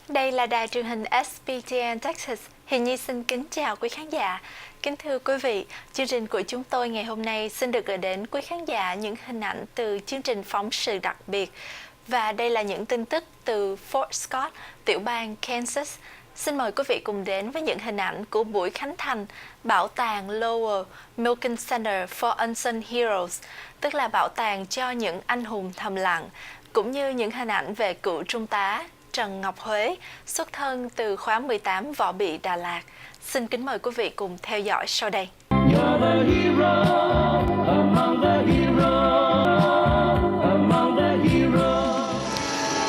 Đây là đài truyền hình SBTN Texas. Hiền Nhi xin kính chào quý khán giả. Kính thưa quý vị, chương trình của chúng tôi ngày hôm nay xin được gửi đến quý khán giả những hình ảnh từ chương trình phóng sự đặc biệt. Và đây là những tin tức từ Fort Scott, tiểu bang Kansas. Xin mời quý vị cùng đến với những hình ảnh của buổi khánh thành Bảo tàng Lowell Milken Center for Unsung Heroes, tức là bảo tàng cho những anh hùng thầm lặng, cũng như những hình ảnh về cựu trung tá Trần Ngọc Huế, xuất thân từ khóa 18 Võ Bị Đà Lạt. Xin kính mời quý vị cùng theo dõi sau đây.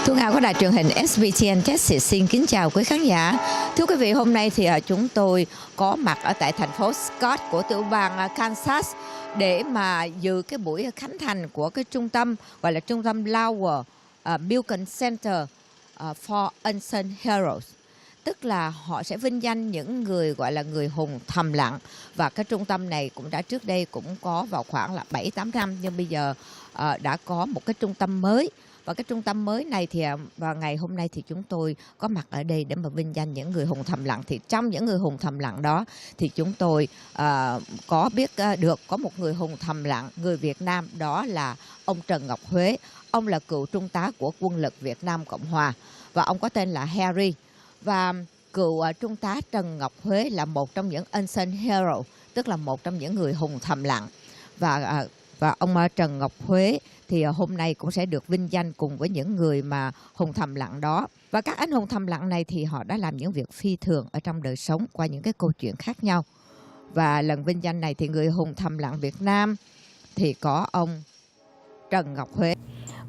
Thu Hào của đài truyền hình SBTN Texas xin kính chào quý khán giả. Thưa quý vị, hôm nay thì chúng tôi có mặt ở tại thành phố Scott của tiểu bang Kansas để mà dự cái buổi khánh thành của cái trung tâm gọi là trung tâm Lowell Milken Center for Unsung Heroes. Tức là họ sẽ vinh danh những người gọi là người hùng thầm lặng. Và cái trung tâm này cũng đã trước đây cũng có vào khoảng là 7-8 năm, nhưng bây giờ đã có một cái trung tâm mới. Và cái trung tâm mới này thì vào ngày hôm nay thì chúng tôi có mặt ở đây để mà vinh danh những người hùng thầm lặng. Thì trong những người hùng thầm lặng đó thì chúng tôi có biết được có một người hùng thầm lặng, người Việt Nam, đó là ông Trần Ngọc Huế. Ông là cựu trung tá của quân lực Việt Nam Cộng Hòa và ông có tên là Harry. Và cựu trung tá Trần Ngọc Huế là một trong những unsung hero, tức là một trong những người hùng thầm lặng. Và ông Trần Ngọc Huế thì hôm nay cũng sẽ được vinh danh cùng với những người mà hùng thầm lặng đó. Và các anh hùng thầm lặng này thì họ đã làm những việc phi thường ở trong đời sống qua những cái câu chuyện khác nhau. Và lần vinh danh này thì người hùng thầm lặng Việt Nam thì có ông Trần Ngọc Huế.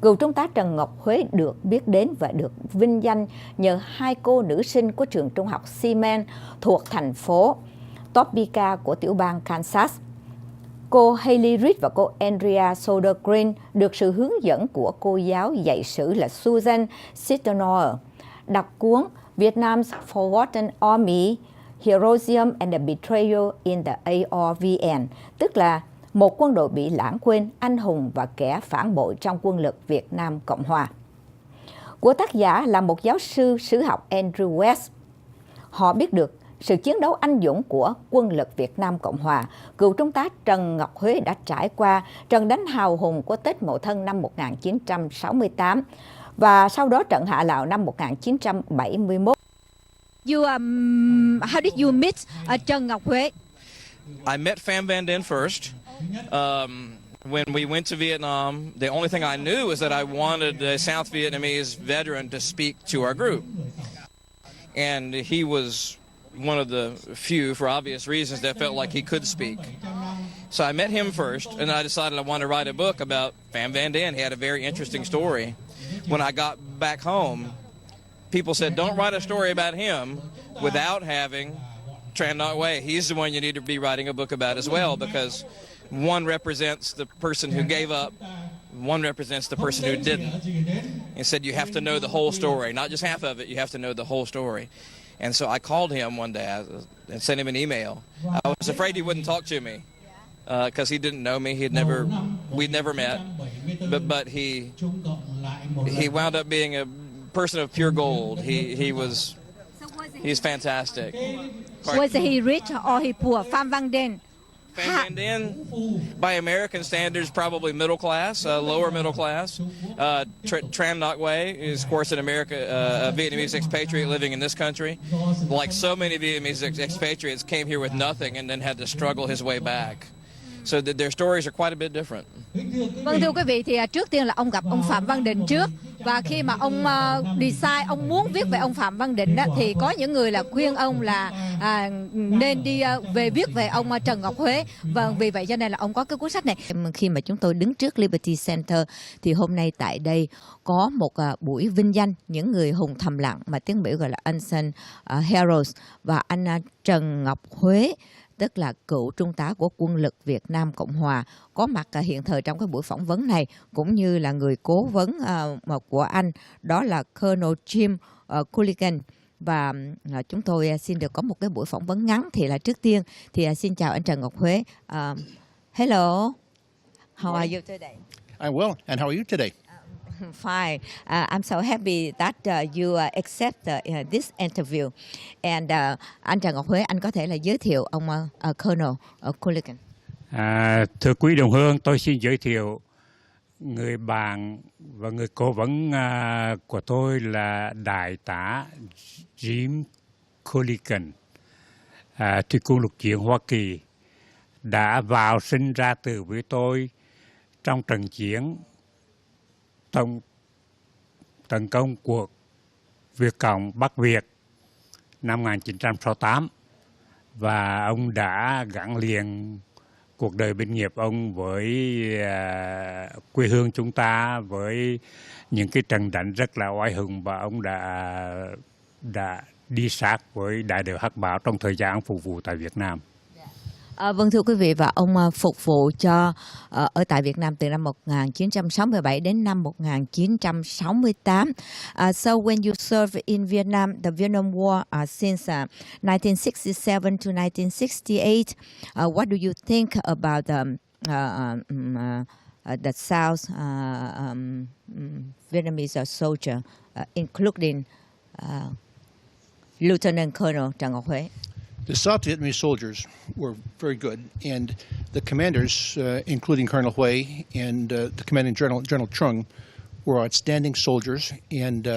Cựu trung tá Trần Ngọc Huế được biết đến và được vinh danh nhờ hai cô nữ sinh của trường trung học Seaman thuộc thành phố Topeka của tiểu bang Kansas. Cô Hayley Reed và cô Andrea Soder-Green được sự hướng dẫn của cô giáo dạy sử là Susan Sitenoer, đọc cuốn Vietnam's Forgotten Army, Heroism and the Betrayal in the ARVN, tức là một quân đội bị lãng quên, anh hùng và kẻ phản bội trong quân lực Việt Nam Cộng Hòa. Của tác giả là một giáo sư sử học Andrew West. Họ biết được sự chiến đấu anh dũng của quân lực Việt Nam Cộng Hòa. Cựu trung tá Trần Ngọc Huế đã trải qua trận đánh hào hùng của Tết Mậu Thân năm 1968 và sau đó trận Hạ Lào năm 1971. How did you meet Trần Ngọc Huế? I met Pham Van Den first. When we went to Vietnam, the only thing I knew was that I wanted a South Vietnamese veteran to speak to our group. And he was one of the few, for obvious reasons, that felt like he could speak. So I met him first, and I decided I wanted to write a book about Pham Van Den. He had a very interesting story. When I got back home, people said, don't write a story about him without having Tran Ngoc Huế. He's the one you need to be writing a book about as well, because one represents the person who gave up, one represents the person who didn't. And said you have to know the whole story, not just half of it, you have to know the whole story. And so I called him one day and sent him an email. I was afraid he wouldn't talk to me because he didn't know me. We'd never met, but he wound up being a person of pure gold. He's fantastic. Was he rich or he poor? Pham Van Den. Pham Van Den, by American standards, probably middle class, lower middle class. Tran Ngoc Huế is, of course, a Vietnamese expatriate living in this country. Like so many Vietnamese expatriates, came here with nothing and then had to struggle his way back. So their stories are quite a bit different. Vâng, thưa quý vị, thì trước tiên là ông gặp ông Phạm Văn Định trước. Và khi mà ông decide, ông muốn viết về ông Phạm Văn Định thì có những người là khuyên ông là nên đi về viết về ông Trần Ngọc Huế. Vâng, vì vậy cho nên là ông có cái cuốn sách này. Khi mà chúng tôi đứng trước Liberty Center thì hôm nay tại đây có một buổi vinh danh những người hùng thầm lặng mà tiếng Mỹ gọi là Unsung Heroes. Và anh Trần Ngọc Huế, tức là cựu trung tá của quân lực Việt Nam Cộng Hòa, có mặt hiện thời trong cái buổi phỏng vấn này, cũng như là người cố vấn của anh, đó là Colonel Jim Mulken. Và chúng tôi xin được có một cái buổi phỏng vấn ngắn. Thì là trước tiên thì xin chào anh Trần Ngọc Huế. Hello, how are you today? I'm well, and how are you today? Fine. I'm so happy that you accept this interview. And anh Trần Ngọc Huế, anh có thể là giới thiệu ông Colonel Milken. Thưa quý đồng hương, tôi xin giới thiệu người bạn và người cố vấn của tôi là Đại tá Jim Milken, thủy quân lục chiến Hoa Kỳ, đã vào sinh ra tử với tôi trong trận chiến tấn công cuộc Việt Cộng Bắc Việt năm 1968, và ông đã gắn liền cuộc đời binh nghiệp ông với quê hương chúng ta, với những cái trận đánh rất là oai hùng, và ông đã đi sát với đại đội Hắc Báo trong thời gian phục vụ tại Việt Nam. Vâng, thưa quý vị, và ông phục vụ cho ở tại Việt Nam từ năm 1967 đến năm 1968. So when you served in Vietnam, the Vietnam War since 1967 to 1968, what do you think about the South Vietnamese soldier, including Lieutenant Colonel Trần Ngọc Huế? The South Vietnamese soldiers were very good, and the commanders, including Colonel Huey and the commanding General Trung, were outstanding soldiers, and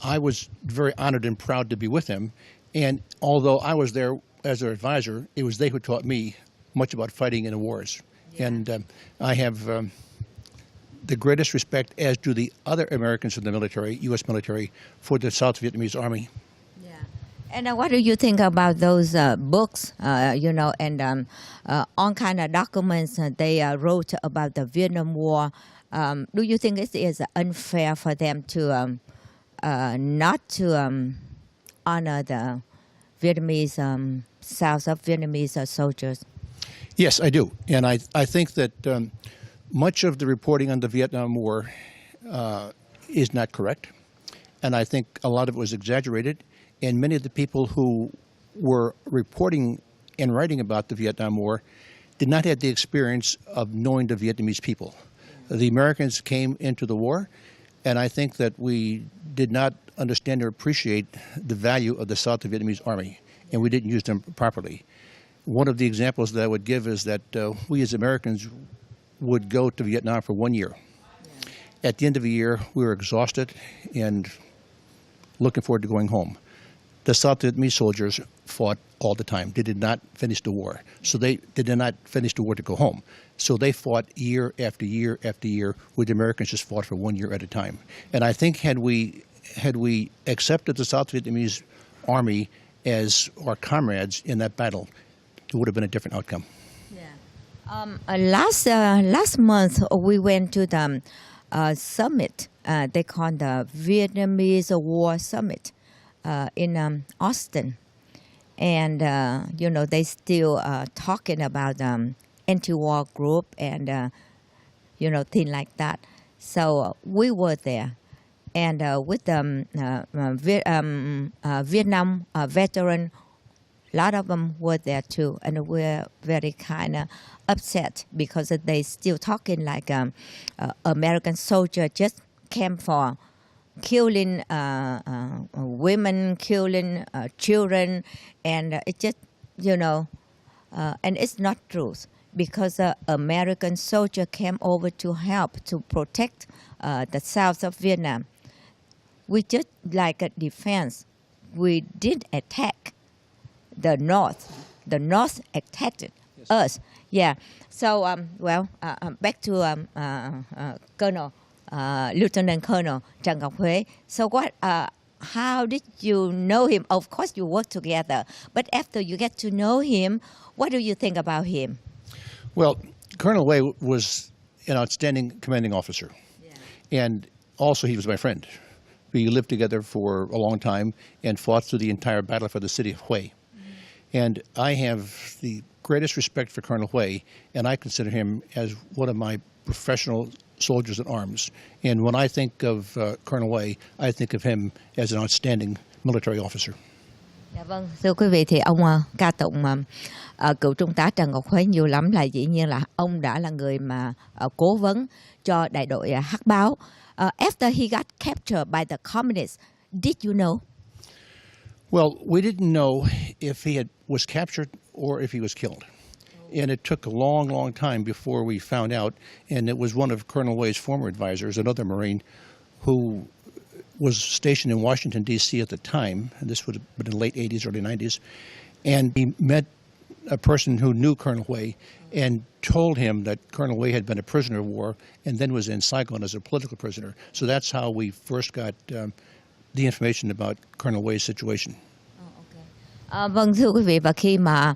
I was very honored and proud to be with them. And although I was there as their advisor, it was they who taught me much about fighting in the wars. Yeah. And I have the greatest respect, as do the other Americans in the military, U.S. military, for the South Vietnamese Army. And what do you think about those books, and all kind of documents they wrote about the Vietnam War? Do you think it is unfair for them to not to honor the Vietnamese, South Vietnamese soldiers? Yes, I do. And I think that much of the reporting on the Vietnam War is not correct. And I think a lot of it was exaggerated. And many of the people who were reporting and writing about the Vietnam War did not have the experience of knowing the Vietnamese people. The Americans came into the war, and I think that we did not understand or appreciate the value of the South Vietnamese Army, and we didn't use them properly. One of the examples that I would give is that we as Americans would go to Vietnam for 1 year. Yeah. At the end of the year, we were exhausted and looking forward to going home. The South Vietnamese soldiers fought all the time. They did not finish the war. So they did not finish the war to go home. So they fought year after year after year, where the Americans just fought for 1 year at a time. And I think had we accepted the South Vietnamese Army as our comrades in that battle, it would have been a different outcome. Yeah. Last month, we went to the summit. They call the Vietnamese War Summit. In Austin, and they still talking about anti-war group and things like that. So we were there, and with the Vietnam veteran, a lot of them were there too, and we're very kind of upset because they still talking like American soldier just came for killing women, killing children, and it just, and it's not true, because American soldier came over to help to protect the south of Vietnam. We just like a defense. We did attack the north. The north attacked us. Yeah. So, back to Colonel. Lieutenant Colonel Trần Ngọc Huế. So how did you know him? Of course you worked together, but after you get to know him, what do you think about him? Well, Colonel Huey was an outstanding commanding officer. Yeah. And also he was my friend. We lived together for a long time and fought through the entire battle for the city of Hue. Mm-hmm. And I have the greatest respect for Colonel Huey, and I consider him as one of my professional soldiers in arms. And when I think of Colonel Huey, I think of him as an outstanding military officer. Dạ vâng, thưa quý vị, thì ông ca tụng cựu trung tá Trần Ngọc Huế nhiều lắm, là dĩ nhiên là ông đã là người mà cố vấn cho đại đội Hắc Báo After he got captured by the communists, did you know? Well, we didn't know if he was captured or if he was killed. And it took a long, long time before we found out. And it was one of Colonel Way's former advisors, another Marine, who was stationed in Washington, D.C. at the time. And this would have been in the late 80s, early 90s. And he met a person who knew Colonel Way and told him that Colonel Way had been a prisoner of war and then was in Saigon as a political prisoner. So that's how we first got the information about Colonel Way's situation. Vâng, thưa quý vị, và khi mà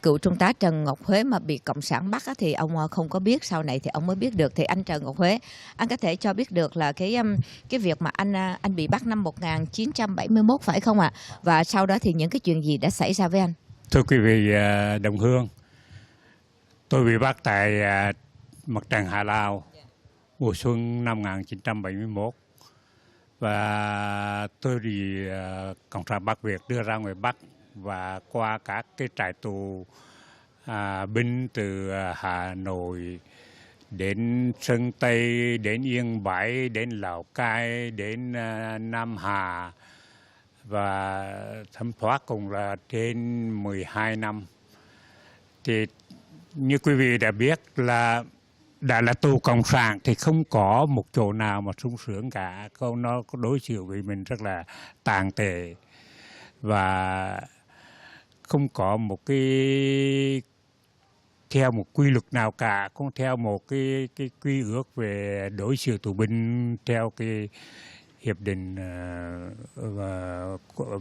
cựu trung tá Trần Ngọc Huế mà bị Cộng sản bắt á, thì ông không có biết, sau này thì ông mới biết được. Thì anh Trần Ngọc Huế, anh có thể cho biết được là cái việc mà anh bị bắt năm 1971 phải không ạ? Và sau đó thì những cái chuyện gì đã xảy ra với anh? Thưa quý vị đồng hương, tôi bị bắt tại mặt trận Hạ Lao mùa xuân năm 1971. Và tôi bị Cộng sản Bắc Việt đưa ra ngoài Bắc và qua các cái trại tù binh từ Hà Nội đến Sơn Tây, đến Yên Bái, đến Lào Cai, đến Nam Hà và thấm thoát cùng là trên 12 năm. Thì như quý vị đã biết là đã là tù cộng sản thì không có một chỗ nào mà sung sướng cả. Nó có đối xử với mình rất là tàn tệ và không có một cái theo một quy luật nào cả, không theo một cái quy ước về đối xử tù binh theo cái hiệp định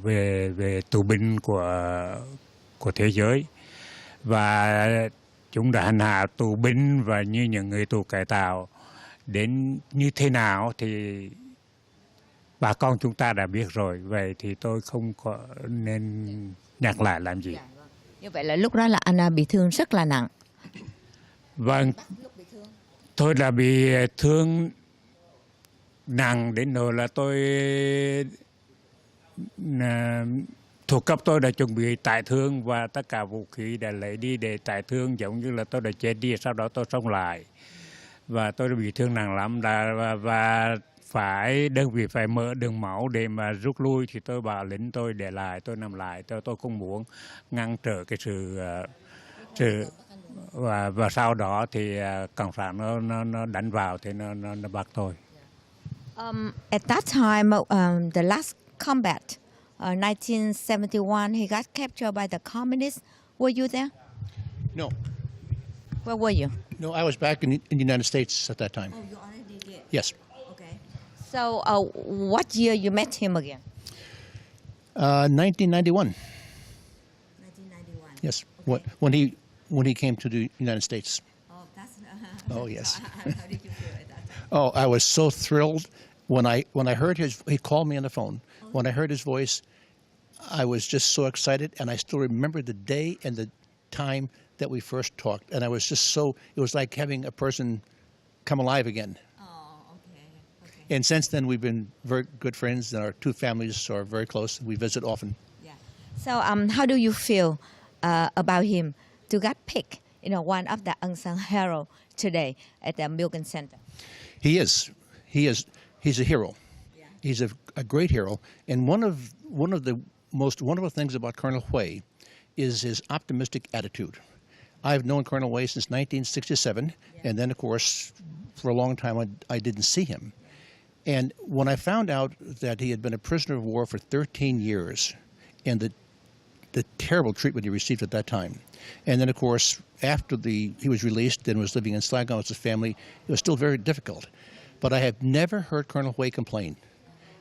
về tù binh của thế giới. Và chúng đã hành hạ tù binh và như những người tù cải tạo đến như thế nào thì bà con chúng ta đã biết rồi. Vậy thì tôi không có nên nhắc lại làm gì. Như vậy là lúc đó là anh bị thương rất là nặng. Vâng, tôi đã bị thương nặng đến nỗi là tôi thuộc cấp tôi đã chuẩn bị tải thương và tất cả vũ khí đã lấy đi để tải thương, giống như là tôi đã chết đi, sau đó tôi sống lại. Và tôi đã bị thương nặng lắm và phải đơn vị phải mở đường máu để mà rút lui, thì tôi bảo lính tôi để lại, tôi nằm lại, tôi không muốn ngăn trở cái sự và sau đó thì cộng sản nó đánh vào thì nó bắt tôi. At that time, the last combat, 1971, he got captured by the communists. Were you there? No. Where were you? No, I was back in the United States at that time. Oh, you already did. Yes. Okay. So, what year you met him again? 1991. 1991. Yes. Okay. When he came to the United States. Oh, that's. Oh, yes. How did you feel at that time? Oh, I was so thrilled when I heard he called me on the phone. When I heard his voice, I was just so excited, and I still remember the day and the time that we first talked. And I was just it was like having a person come alive again. Oh, okay. And since then, we've been very good friends, and our two families are very close. We visit often. Yeah. So, how do you feel about him to get picked, one of the unsung hero today at the Milken Center? He is. He's a hero. Yeah. He's a great hero. And one of the most wonderful things about Colonel Way is his optimistic attitude. I've known Colonel Way since 1967, and then, of course, for a long time I didn't see him. And when I found out that he had been a prisoner of war for 13 years, and the terrible treatment he received at that time, and then, of course, after he was released and was living in Saigon with his family, it was still very difficult. But I have never heard Colonel Way complain.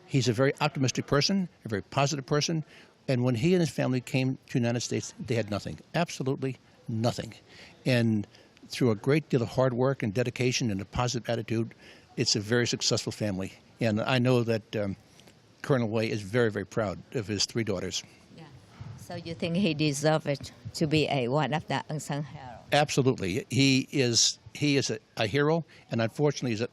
He's a very optimistic person, a very positive person, and when he and his family came to the United States, they had nothing, absolutely nothing. And through a great deal of hard work and dedication and a positive attitude, it's a very successful family. And I know that Colonel Way is very, very proud of his three daughters. Yeah. So you think he deserves it to be one of the unsung heroes? Absolutely. He is a hero, and unfortunately,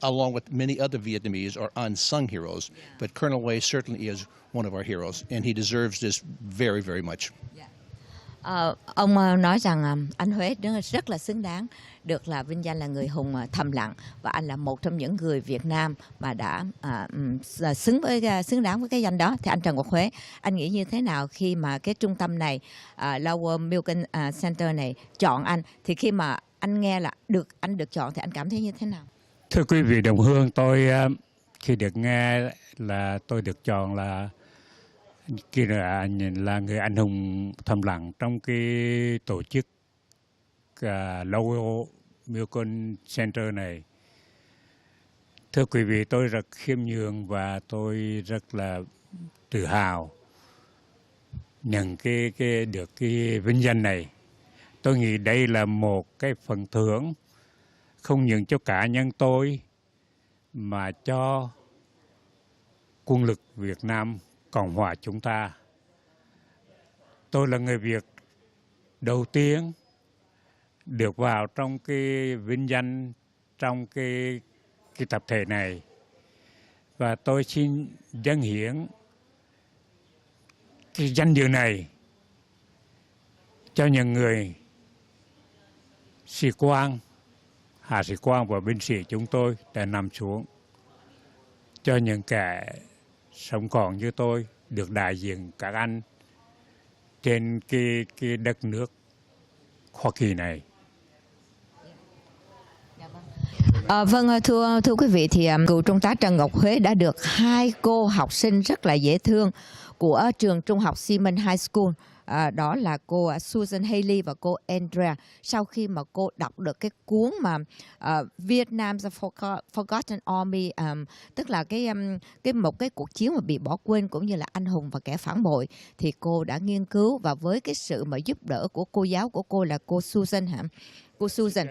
along with many other Vietnamese, are unsung heroes. Yeah. But Colonel Way certainly is one of our heroes, and he deserves this very, very much. Yeah. Ông nói rằng anh Huế rất là xứng đáng được là vinh danh là người hùng thầm lặng, và anh là một trong những người Việt Nam mà đã xứng đáng với cái danh đó. Thì anh Trần Ngọc Huế, anh nghĩ như thế nào khi mà cái trung tâm này, Lowell Milken Center này chọn anh? Thì khi mà anh nghe là anh được chọn thì anh cảm thấy như thế nào? Thưa quý vị đồng hương, tôi khi được nghe là tôi được chọn là người anh hùng thầm lặng trong cái tổ chức Lowell Milken Center này. Thưa quý vị, tôi rất khiêm nhường và tôi rất là tự hào nhận được cái vinh danh này. Tôi nghĩ đây là một cái phần thưởng không những cho cá nhân tôi mà cho quân lực Việt Nam Cộng hòa chúng ta. Tôi là người Việt đầu tiên được vào trong cái vinh danh trong cái tập thể này, và tôi xin dâng hiến cái danh dự này cho những người sĩ quan, hạ sĩ quan và binh sĩ chúng tôi đã nằm xuống, cho những kẻ sống còn như tôi được đại diện các anh trên cái đất nước Hoa Kỳ này. Vâng, thưa quý vị, thì cựu trung tá Trần Ngọc Huế đã được hai cô học sinh rất là dễ thương của trường trung học Siemens High School, đó là cô Susan Haley và cô Andrea. Sau khi mà cô đọc được cái cuốn mà Vietnam's Forgotten Army, tức là một cái cuộc chiến mà bị bỏ quên cũng như là anh hùng và kẻ phản bội, thì cô đã nghiên cứu, và với cái sự mà giúp đỡ của cô giáo của cô là cô Susan cô Susan.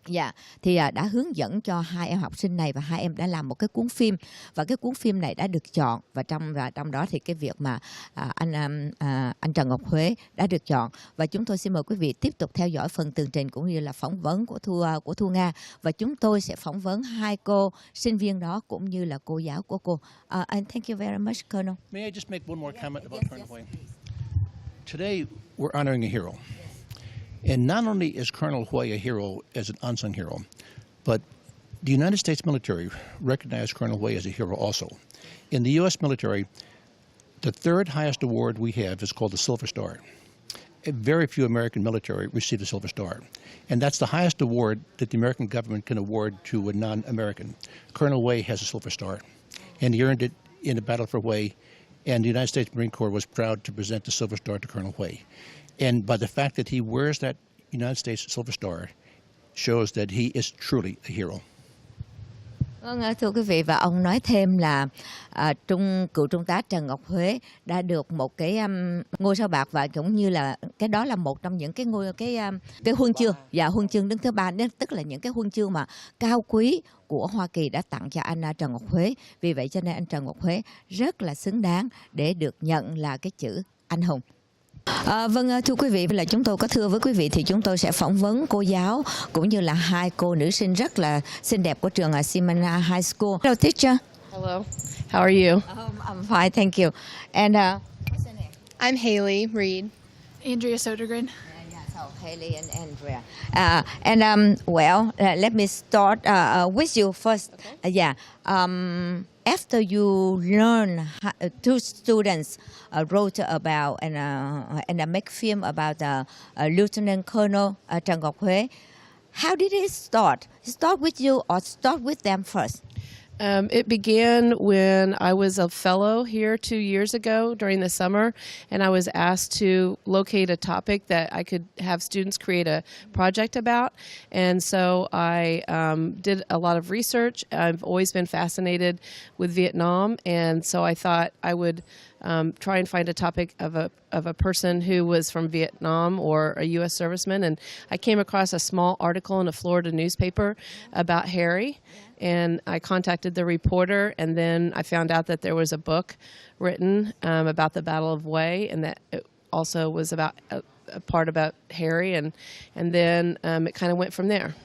Dạ, thì đã hướng dẫn cho hai em học sinh này, và hai em đã làm một cái cuốn phim, và cái cuốn phim này đã được chọn, và trong đó thì cái việc mà anh Trần Ngọc Huế đã được chọn. Và chúng tôi xin mời quý vị tiếp tục theo dõi phần tường trình cũng như là phỏng vấn của Thu Nga, và chúng tôi sẽ phỏng vấn hai cô sinh viên đó cũng như là cô giáo của cô. And thank you very much, Colonel. May I just make one more comment about Colonel Huế? Today we're honoring a hero. And not only is Colonel Huế a hero as an unsung hero, but the United States military recognized Colonel Huế as a hero also. In the U.S. military, the third highest award we have is called the Silver Star. Very few American military receive the Silver Star. And that's the highest award that the American government can award to a non-American. Colonel Huế has a Silver Star, and he earned it in the Battle for Huế, and the United States Marine Corps was proud to present the Silver Star to Colonel Huế. And by the fact that he wears that United States Silver Star shows that he is truly a hero. Vâng, thưa quý vị, và ông nói thêm là cựu trung tá Trần Ngọc Huế đã được một cái ngôi sao bạc, và cũng như là cái đó là một trong những cái huân chương, và huân chương đứng thứ ba, tức là những cái huân chương mà cao quý của Hoa Kỳ đã tặng cho anh Trần Ngọc Huế. Vì vậy cho nên anh Trần Ngọc Huế rất là xứng đáng để được nhận là cái chữ anh hùng. Vâng, thưa quý vị, là chúng tôi có thưa với quý vị thì chúng tôi sẽ phỏng vấn cô giáo cũng như là hai cô nữ sinh rất là xinh đẹp của trường Siemens High School. Hello, teacher. Hello. How are you? I'm fine, thank you. And what's your name? I'm Haley Reed. Andrea Sodergren. So Haley and Andrea. Well, let me start with you first. Okay. After you learn, two students wrote about and make film about Lieutenant Colonel Trần Ngọc Huế. How did it start? Start with you or start with them first? It began when I was a fellow here 2 years ago during the summer, and I was asked to locate a topic that I could have students create a project about. And so I did a lot of research. I've always been fascinated with Vietnam, and so I thought I would try and find a topic of a person who was from Vietnam or a U.S. serviceman. And I came across a small article in a Florida newspaper about Harry. And I contacted the reporter, and then I found out that there was a book written about the Battle of Hue, and that it also was about a part about Harry, and then it kind of went from there.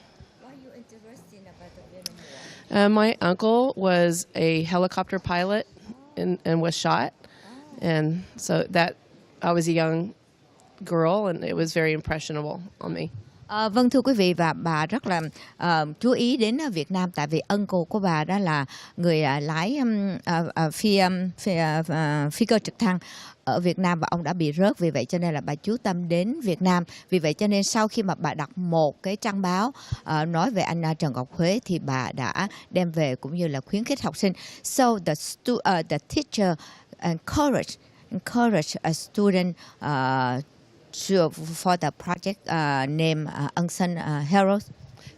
Why are you interested about the Vietnam War? My uncle was a helicopter pilot and was shot, and so that I was a young girl, and it was very impressionable on me. Vâng, thưa quý vị, và bà rất là chú ý đến Việt Nam tại vì uncle của bà đó là người lái phi cơ trực thăng ở Việt Nam và ông đã bị rớt, vì vậy cho nên là bà chú tâm đến Việt Nam. Vì vậy cho nên sau khi mà bà đọc một cái trang báo nói về anh Trần Ngọc Huế thì bà đã đem về cũng như là khuyến khích học sinh. So the teacher encourage a student for the project named Unsung Heroes.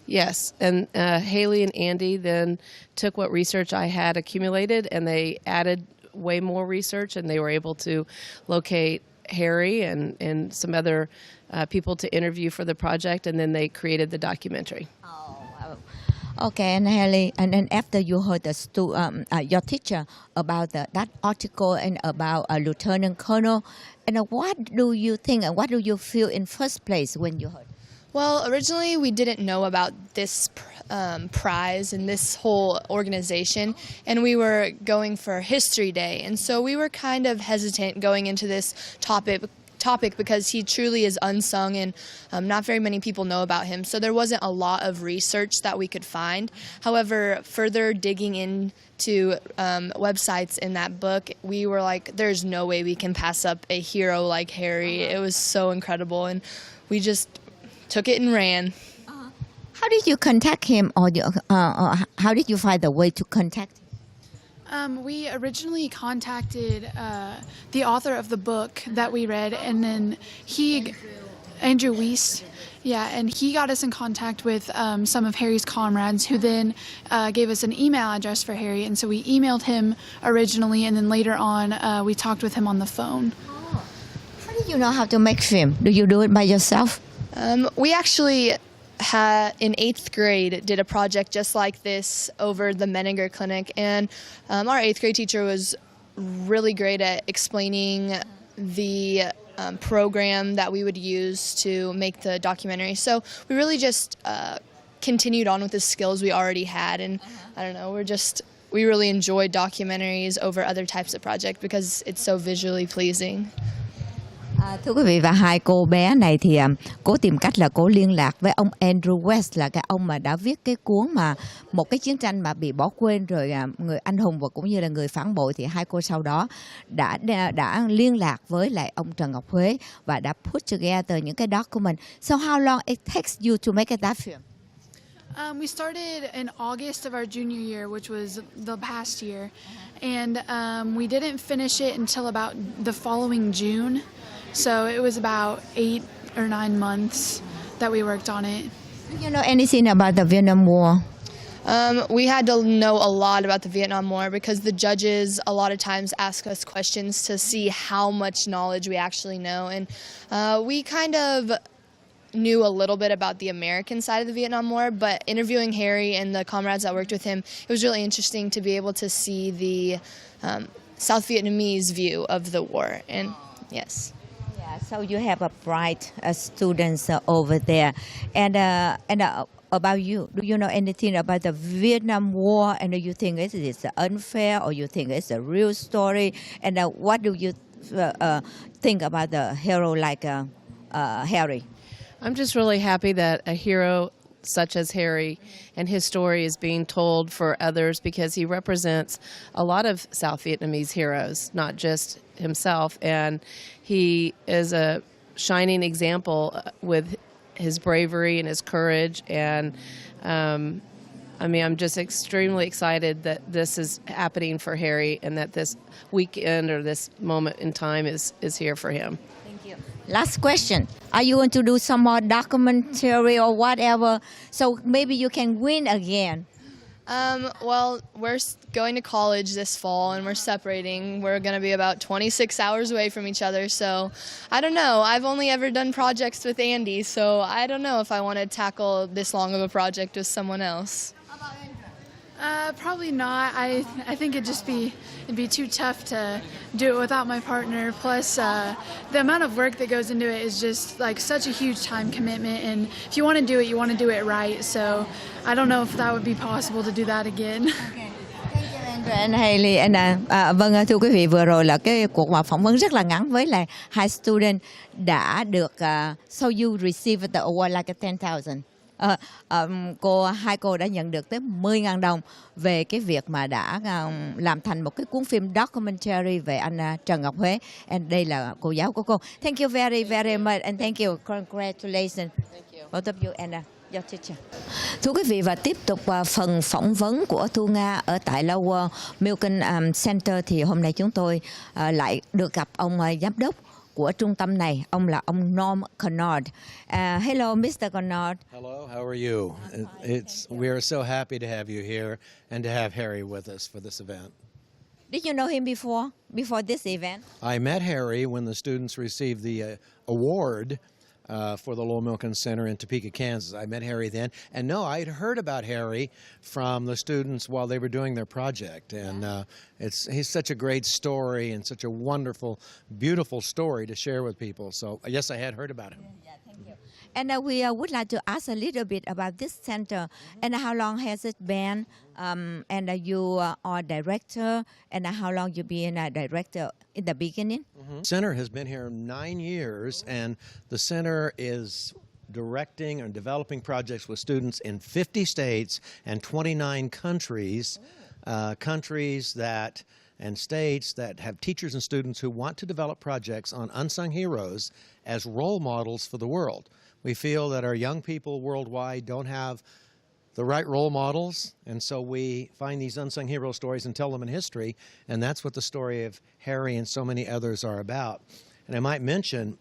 Yes, and Haley and Andy then took what research I had accumulated, and they added way more research, and they were able to locate Harry and some other people to interview for the project, and then they created the documentary. Okay, and Haley, and then after you heard your teacher about that article and about a lieutenant colonel, and what do you think and what do you feel in first place when you heard? Well, originally we didn't know about this prize and this whole organization, and we were going for History Day, and so we were kind of hesitant going into this topic because he truly is unsung, and not very many people know about him, so there wasn't a lot of research that we could find. However, further digging into websites in that book, we were like, there's no way we can pass up a hero like Harry. It was so incredible, and we just took it and ran. How did you contact him, or how did you find the way to contact him? We originally contacted the author of the book that we read, and then Andrew Weiss, and he got us in contact with some of Harry's comrades, who then gave us an email address for Harry, and so we emailed him originally, and then later on we talked with him on the phone. How did you know how to make film? Do you do it by yourself? We actually in 8th grade did a project just like this over the Menninger Clinic, and our 8th grade teacher was really great at explaining the program that we would use to make the documentary. So we really just continued on with the skills we already had, and I don't know, we really enjoyed documentaries over other types of projects because it's so visually pleasing. Thưa quý vị, và hai cô bé này thì cố tìm cách là cố liên lạc với ông Andrew West, là cái ông mà đã viết cái cuốn mà một cái chiến tranh mà bị bỏ quên rồi, người anh hùng và cũng như là người phản bội, thì hai cô sau đó đã liên lạc với lại ông Trần Ngọc Huế và đã put together những cái document. So how long it takes you to make that film? We started in August of our junior year, which was the past year, and we didn't finish it until about the following June. So it was about 8 or 9 months that we worked on it. Do you know anything about the Vietnam War? We had to know a lot about the Vietnam War because the judges a lot of times ask us questions to see how much knowledge we actually know, and we kind of knew a little bit about the American side of the Vietnam War, but interviewing Harry and the comrades that worked with him, it was really interesting to be able to see the South Vietnamese view of the war, and yes. So you have a bright students over there, and about you, do you know anything about the Vietnam War? And do you think it is unfair, or you think it's a real story? And what do you think about the hero like Harry? I'm just really happy that a hero such as Harry and his story is being told for others, because he represents a lot of South Vietnamese heroes, not just himself, and he is a shining example with his bravery and his courage, and I'm just extremely excited that this is happening for Harry, and that this weekend or this moment in time is here for him. Thank you. Last question. Are you going to do some more documentary or whatever, so maybe you can win again? Well, we're going to college this fall, and we're separating. We're going to be about 26 hours away from each other, so I don't know. I've only ever done projects with Andy, so I don't know if I want to tackle this long of a project with someone else. Probably not. I think it'd be too tough to do it without my partner. Plus, the amount of work that goes into it is just like such a huge time commitment. And if you want to do it, you want to do it right. So I don't know if that would be possible to do that again. Okay. Thank you, And Haley, vâng, thưa quý vị, vừa rồi là cái cuộc phỏng vấn rất là ngắn với lại hai student đã được so you receive the award like a 10,000. Hai cô đã nhận được tới 10.000 đồng về cái việc mà đã làm thành một cái cuốn phim documentary về anh Trần Ngọc Huế. And đây là cô giáo của cô. Thank you very very much and thank you, congratulations both of you and your teacher. Thưa quý vị, và tiếp tục phần phỏng vấn của Thu Nga ở tại Lowell Milken Center thì hôm nay chúng tôi lại được gặp ông giám đốc của trung tâm này, ông là ông Norm Connard. Hello, Mr. Connard. Hello, how are you? We are so happy to have you here and to have Harry with us for this event. Did you know him before this event? I met Harry when the students received the award for the Lowell Milken Center in Topeka, Kansas. I met Harry then, and no, I had heard about Harry from the students while they were doing their project, and he's such a great story and such a wonderful, beautiful story to share with people. So yes, I had heard about him. Yeah, thank you. And we would like to ask a little bit about this center and how long has it been? And you are director, and how long you been a director in the beginning? Center has been here 9 years, and the center is directing and developing projects with students in 50 states and 29 countries, and states that have teachers and students who want to develop projects on unsung heroes as role models for the world. We feel that our young people worldwide don't have the right role models, and so we find these unsung hero stories and tell them in history, and that's what the story of Harry and so many others are about. And I might mention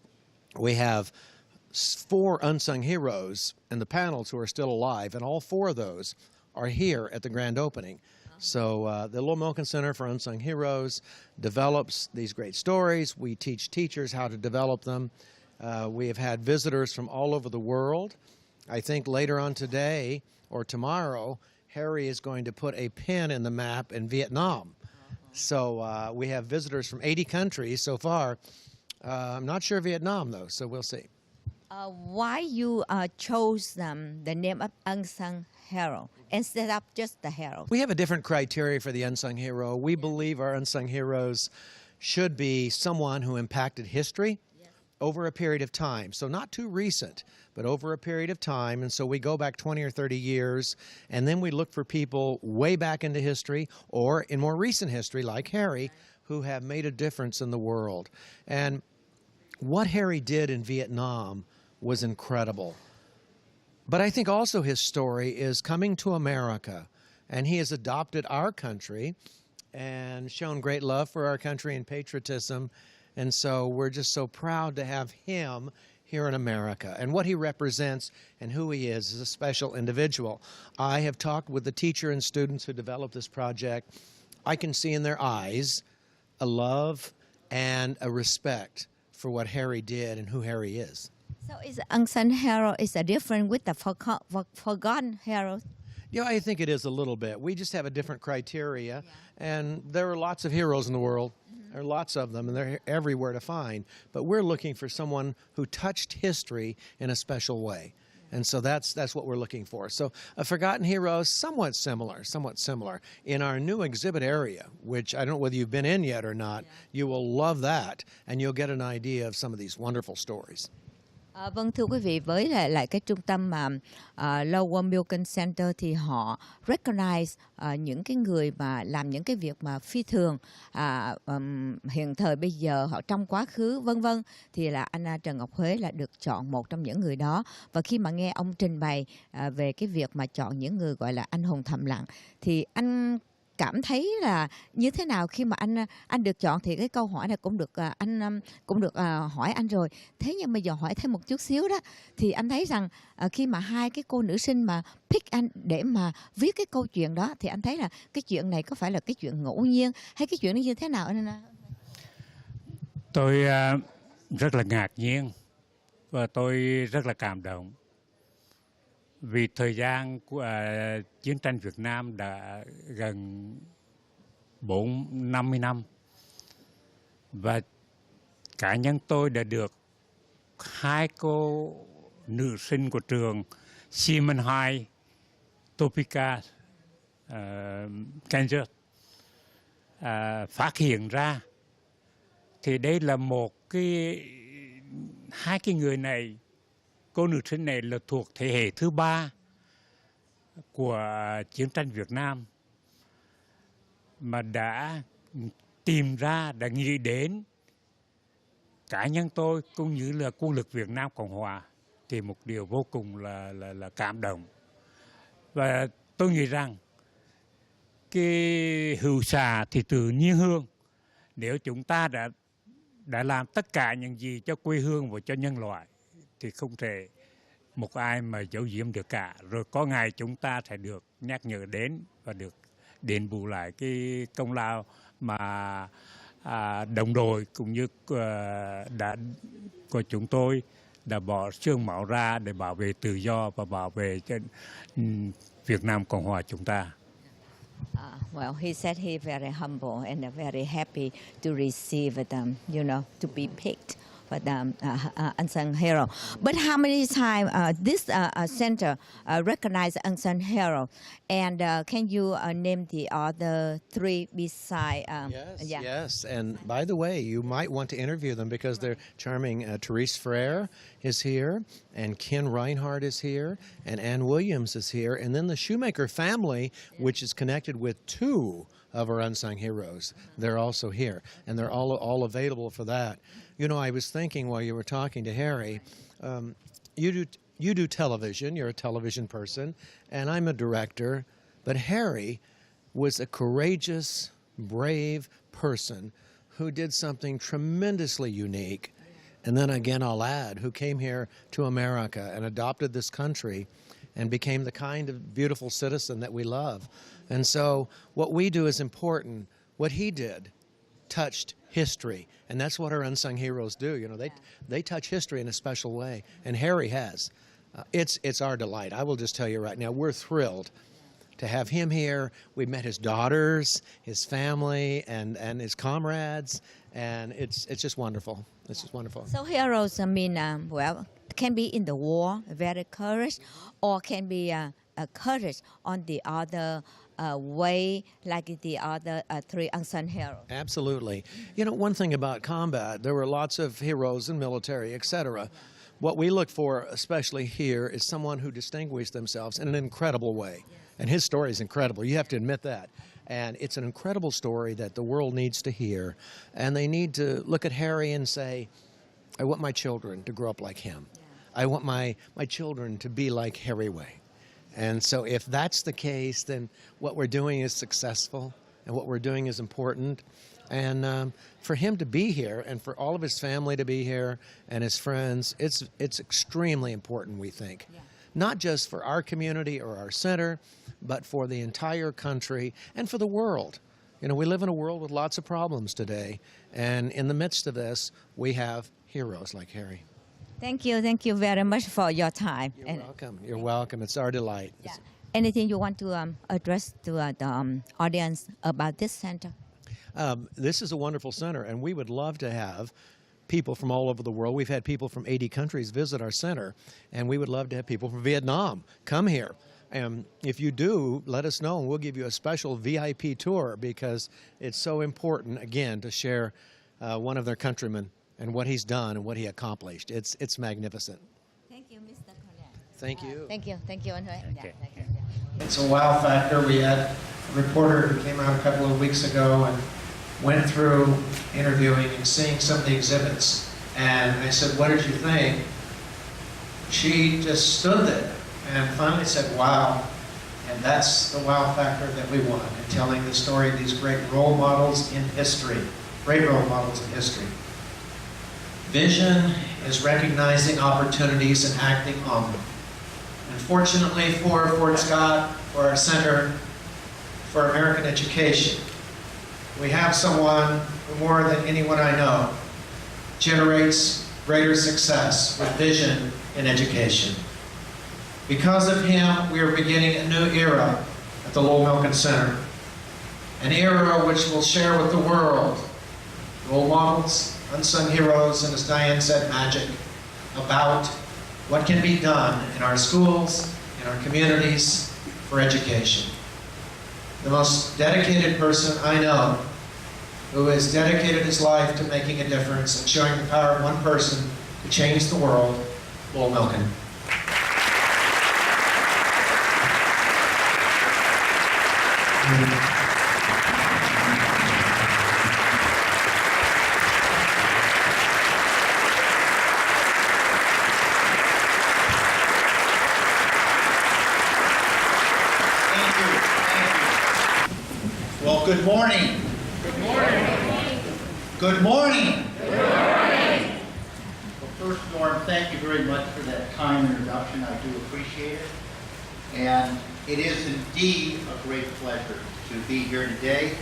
we have 4 unsung heroes in the panels who are still alive, and all 4 of those are here at the grand opening. So the Lowell Milken Center for Unsung Heroes develops these great stories. We teach teachers how to develop them. We have had visitors from all over the world. I think later on today or tomorrow, Harry is going to put a pin in the map in Vietnam. So we have visitors from 80 countries so far. I'm not sure Vietnam, though, so we'll see. Why you chose the name of Unsung Hero instead of just the hero? We have a different criteria for the unsung hero. We believe our unsung heroes should be someone who impacted history over a period of time. So not too recent, but over a period of time. And so we go back 20 or 30 years, and then we look for people way back into history or in more recent history, like Harry, who have made a difference in the world. And what Harry did in Vietnam was incredible. But I think also his story is coming to America, and he has adopted our country and shown great love for our country and patriotism. And so we're just so proud to have him here in America. And what he represents and who he is a special individual. I have talked with the teacher and students who developed this project. I can see in their eyes a love and a respect for what Harry did and who Harry is. So is unsung hero is a different with the forgotten hero? Yeah, I think it is a little bit. We just have a different criteria, and there are lots of heroes in the world. There are lots of them, and they're everywhere to find. But we're looking for someone who touched history in a special way. And so that's what we're looking for. So a forgotten hero is somewhat similar. In our new exhibit area, which I don't know whether you've been in yet or not, you will love that, and you'll get an idea of some of these wonderful stories. Vâng, thưa quý vị, với lại cái trung tâm Lowell Milken Center thì họ recognize những cái người mà làm những cái việc mà phi thường hiện thời bây giờ, họ trong quá khứ vân vân, thì là anh Trần Ngọc Huế là được chọn một trong những người đó. Và khi mà nghe ông trình bày về cái việc mà chọn những người gọi là anh hùng thầm lặng thì anh cảm thấy là như thế nào khi mà anh được chọn? Thì cái câu hỏi này cũng được anh cũng được hỏi anh rồi. Thế nhưng bây giờ hỏi thêm một chút xíu đó, thì anh thấy rằng khi mà hai cái cô nữ sinh mà pick anh để mà viết cái câu chuyện đó, thì anh thấy là cái chuyện này có phải là cái chuyện ngẫu nhiên hay cái chuyện nó như thế nào anh? Tôi rất là ngạc nhiên và tôi rất là cảm động. Vì thời gian của chiến tranh Việt Nam đã gần 50 năm. Và cá nhân tôi đã được hai cô nữ sinh của trường Seaman High, Topeka, Kansas phát hiện ra thì đây là hai cái người này, cô nữ sinh này là thuộc thế hệ thứ 3 của chiến tranh Việt Nam, mà đã tìm ra, đã nghĩ đến cá nhân tôi cũng như là quân lực Việt Nam Cộng Hòa, thì một điều vô cùng là cảm động. Và tôi nghĩ rằng cái hữu xạ thì tự nhiên hương. Nếu chúng ta đã làm tất cả những gì cho quê hương và cho nhân loại thì không thể một ai mà giấu giếm được cả. Rồi có ngày chúng ta sẽ được nhắc nhở đến và được đền bù lại cái công lao mà đồng đội cũng như của chúng tôi đã bỏ xương máu ra để bảo vệ tự do và bảo vệ cho Việt Nam Cộng Hòa chúng ta. Well, he said he very humble and very happy to receive them, to be picked for the unsung hero. But how many times this center recognize unsung hero? And can you name the other 3 beside? Yes. And by the way, you might want to interview them because they're charming. Therese Frere is here, and Ken Reinhardt is here, and Ann Williams is here, and then the Shoemaker family, which is connected with 2 of our unsung heroes. They're also here, and they're all available for that. I was thinking while you were talking to Harry, you do television, you're a television person, and I'm a director, but Harry was a courageous, brave person who did something tremendously unique. And then again, I'll add, who came here to America and adopted this country and became the kind of beautiful citizen that we love. And so what we do is important. What he did touched history, and that's what our unsung heroes do. They touch history in a special way, and Harry has. It's our delight. I will just tell you right now, we're thrilled to have him here. We met his daughters, his family, and his comrades, and it's just wonderful. It's just wonderful. So heroes, can be in the war, very courage, or can be a courage on the other way, like the other 3 unsung heroes. Absolutely. One thing about combat, there were lots of heroes in military, etc. What we look for, especially here, is someone who distinguished themselves in an incredible way. And his story is incredible. You have to admit that. And it's an incredible story that the world needs to hear. And they need to look at Harry and say, I want my children to grow up like him. I want my children to be like Harry Way. And so if that's the case, then what we're doing is successful, and what we're doing is important. And for him to be here, and for all of his family to be here, and his friends, it's extremely important, we think. Not just for our community or our center, but for the entire country and for the world. We live in a world with lots of problems today, and in the midst of this, we have heroes like Harry. Thank you very much for your time. You're welcome. You're welcome. It's our delight. Yeah. Anything you want to address to the audience about this center? This is a wonderful center, and we would love to have people from all over the world. We've had people from 80 countries visit our center, and we would love to have people from Vietnam come here. And if you do, let us know, and we'll give you a special VIP tour, because it's so important, again, to share one of their countrymen and what he's done and what he accomplished. It's magnificent. Thank you, Mr. Cornell. Thank you. Thank you, anh Huệ. Okay. Thank you. It's a wow factor. We had a reporter who came out a couple of weeks ago and went through interviewing and seeing some of the exhibits. And I said, what did you think? She just stood there and finally said, wow. And that's the wow factor that we want, in telling the story of these great role models in history. Great role models in history. Vision is recognizing opportunities and acting on them. And fortunately for Fort Scott, for our center, for American education, we have someone who, more than anyone I know, generates greater success with vision in education. Because of him, we are beginning a new era at the Lowell Milken Center. An era which will share with the world role models, unsung heroes, and as Diane said, magic, about what can be done in our schools, in our communities, for education. The most dedicated person I know who has dedicated his life to making a difference and showing the power of one person to change the world, Lowell Milken. Well, good morning. Good morning. Good morning. Good morning. Well, first, Norm, thank you very much for that kind introduction. I do appreciate it. And it is indeed a great pleasure to be here today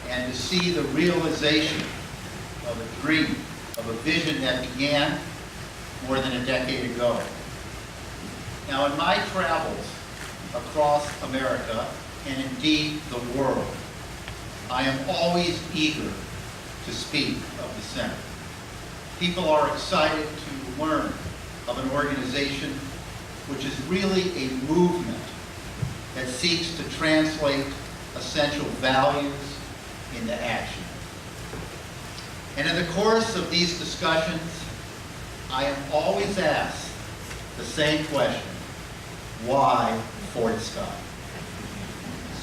and to see the realization of a dream, of a vision that began more than a decade ago. Now, in my travels across America, and indeed the world, I am always eager to speak of the Center. People are excited to learn of an organization which is really a movement that seeks to translate essential values into action. And in the course of these discussions, I am always asked the same question: why Fort Scott?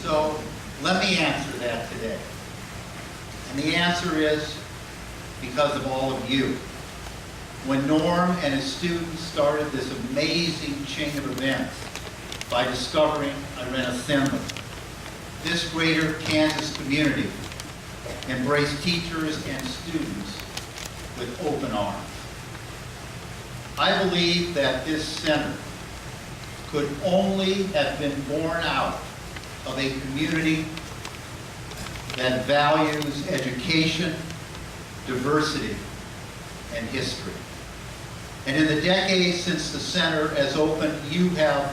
So let me answer that today. And the answer is because of all of you. When Norm and his students started this amazing chain of events by discovering Irene Assembly, this greater Kansas community embraced teachers and students with open arms. I believe that this center could only have been born out of a community that values education, diversity, and history. And in the decades since the center has opened, you have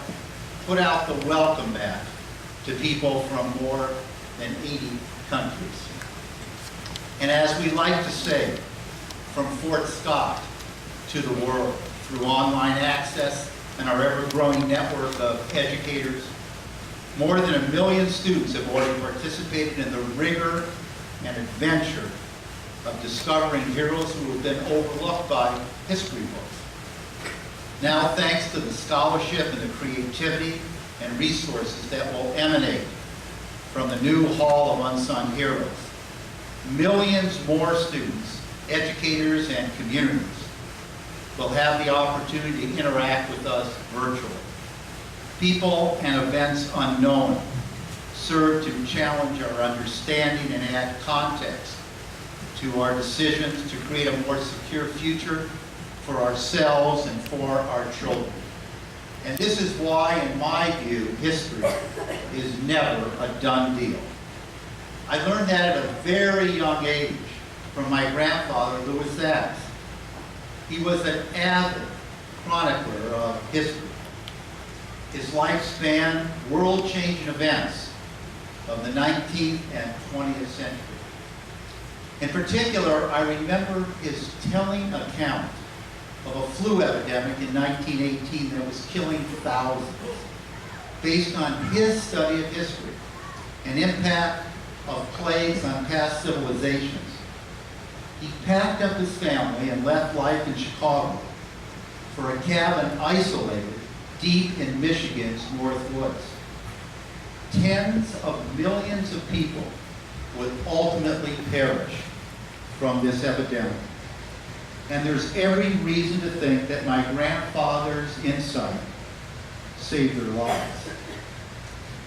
put out the welcome mat to people from more than 80 countries. And as we like to say, from Fort Scott to the world, through online access and our ever-growing network of educators, more than 1 million students have already participated in the rigor and adventure of discovering heroes who have been overlooked by history books. Now, thanks to the scholarship and the creativity and resources that will emanate from the new Hall of Unsung Heroes, millions more students, educators, and communities will have the opportunity to interact with us virtually. People and events unknown serve to challenge our understanding and add context to our decisions to create a more secure future for ourselves and for our children. And this is why, in my view, history is never a done deal. I learned that at a very young age from my grandfather, Louis Sachs. He was an avid chronicler of history. His life spanned world-changing events of the 19th and 20th century. In particular, I remember his telling account of a flu epidemic in 1918 that was killing thousands, based on his study of history and impact of plagues on past civilizations. He packed up his family and left life in Chicago for a cabin isolated deep in Michigan's North Woods. Tens of millions of people would ultimately perish from this epidemic. And there's every reason to think that my grandfather's insight saved their lives.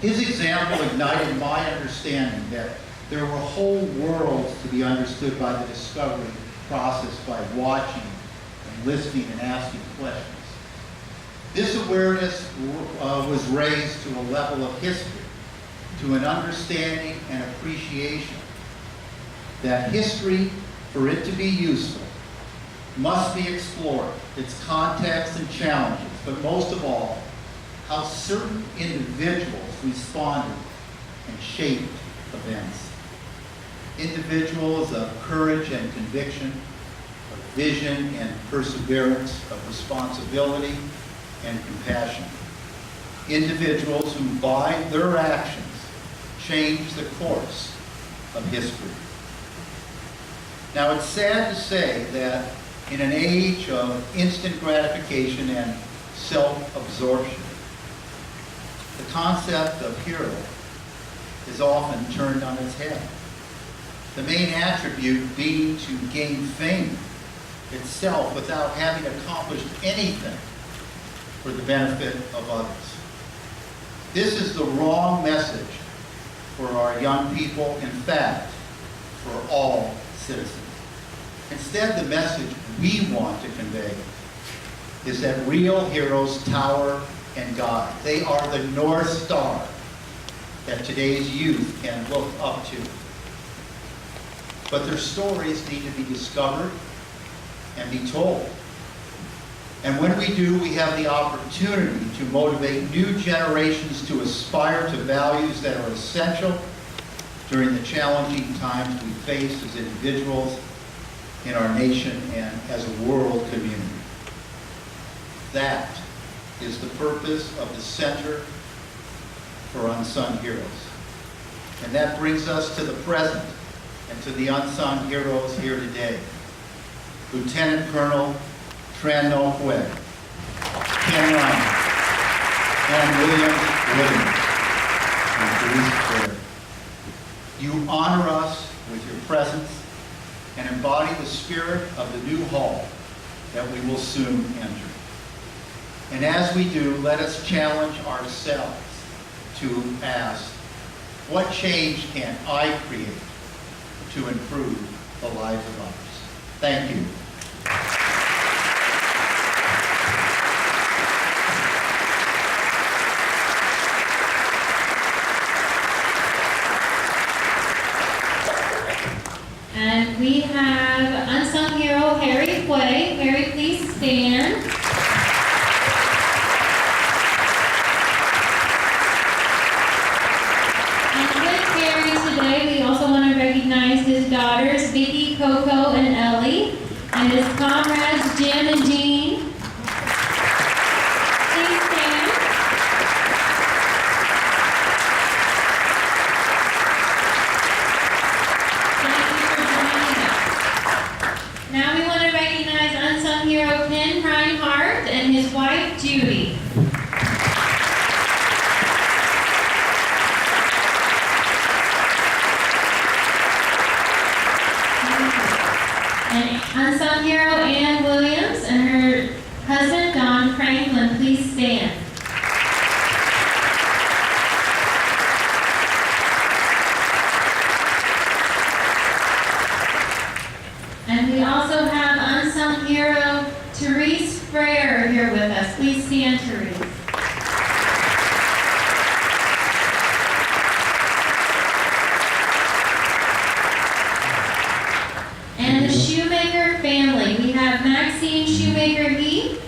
His example ignited my understanding that there were whole worlds to be understood by the discovery process by watching and listening and asking questions. This awareness was raised to a level of history, to an understanding and appreciation that history, for it to be useful, must be explored, its context and challenges, but most of all, how certain individuals responded and shaped events. Individuals of courage and conviction, of vision and perseverance, of responsibility and compassion. Individuals who, by their actions, changed the course of history. Now, it's sad to say that in an age of instant gratification and self-absorption, the concept of hero is often turned on its head. The main attribute being to gain fame itself without having accomplished anything for the benefit of others. This is the wrong message for our young people, in fact, for all citizens. Instead, the message we want to convey is that real heroes tower and guide. They are the North Star that today's youth can look up to. But their stories need to be discovered and be told. And when we do, we have the opportunity to motivate new generations to aspire to values that are essential during the challenging times we face as individuals in our nation and as a world community. That is the purpose of the Center for Unsung Heroes. And that brings us to the present and to the unsung heroes here today. Lieutenant Colonel Tran No Quay, Ken Ryan, and William Williams, and Denise Clare. You honor us with your presence and embody the spirit of the new hall that we will soon enter. And as we do, let us challenge ourselves to ask, what change can I create to improve the lives of others? Thank you. And we have Unsung Hero Harry Quay. Harry, please stand. And with Harry today, we also want to recognize his daughters, Vicky, Coco, and Ellie, and his comrades, Jim and Jean. Please stand. Now we want to recognize Unsung Hero Ken Reinhardt and his wife Judy. And Unsung Hero Ann Williams and her husband Don Franklin, please stand. And we also have Unsung Hero Therese Frere here with us. Please stand, Therese. And the Shoemaker family. We have Maxine Shoemaker Heath,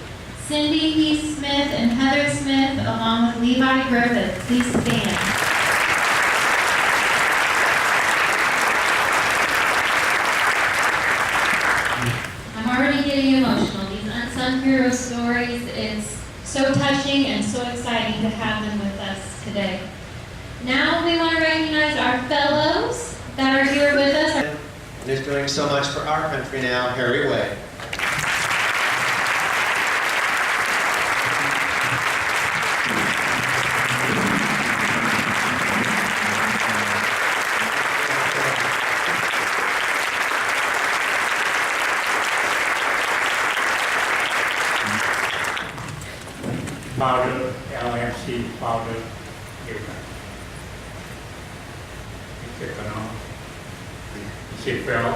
Cindy Heath Smith, and Heather Smith, along with Levi Griffith. Please stand. Already getting emotional. These unsung hero stories, it's so touching and so exciting to have them with us today. Now we want to recognize our fellows that are here with us. And is doing so much for our country now, Harry Way. Founder, LMC founder, Milken. Mr. Colonel, Mr. Fellow,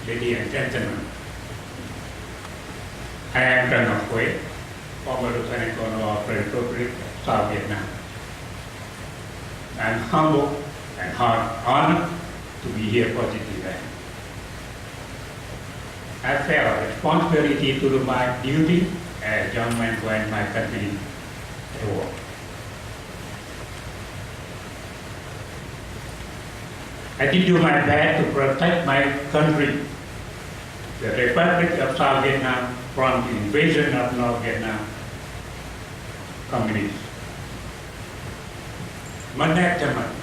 ladies and gentlemen. I am Colonel Quay, former Lieutenant Colonel of the Republic of South Vietnam. I am humbled and honored to be here for this event. I felt a responsibility to do my duty as a young man when my country at war. I did do my best to protect my country, the Republic of South Vietnam, from the invasion of North Vietnam communists. Month after month,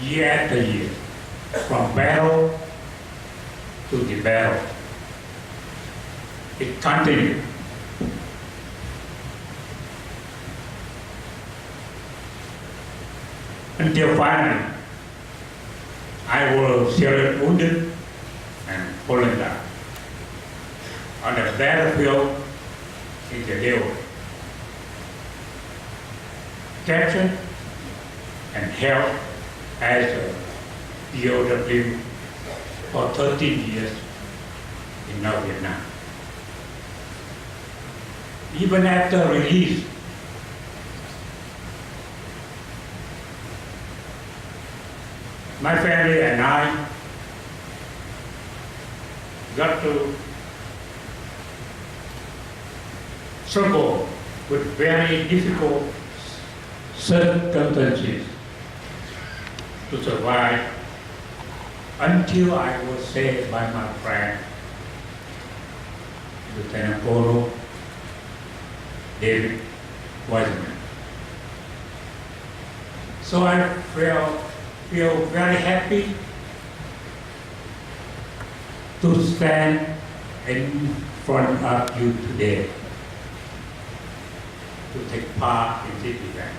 year after year, from battle to the battle. It continued. Until finally, I was seriously wounded and fallen down on the battlefield in the Lowell, captured and held as a POW for 13 years in North Vietnam. Even after release, my family and I got to struggle with very difficult circumstances to survive until I was saved by my friend, Lieutenant Colonel David Wiseman. So I feel very happy to stand in front of you today to take part in this event.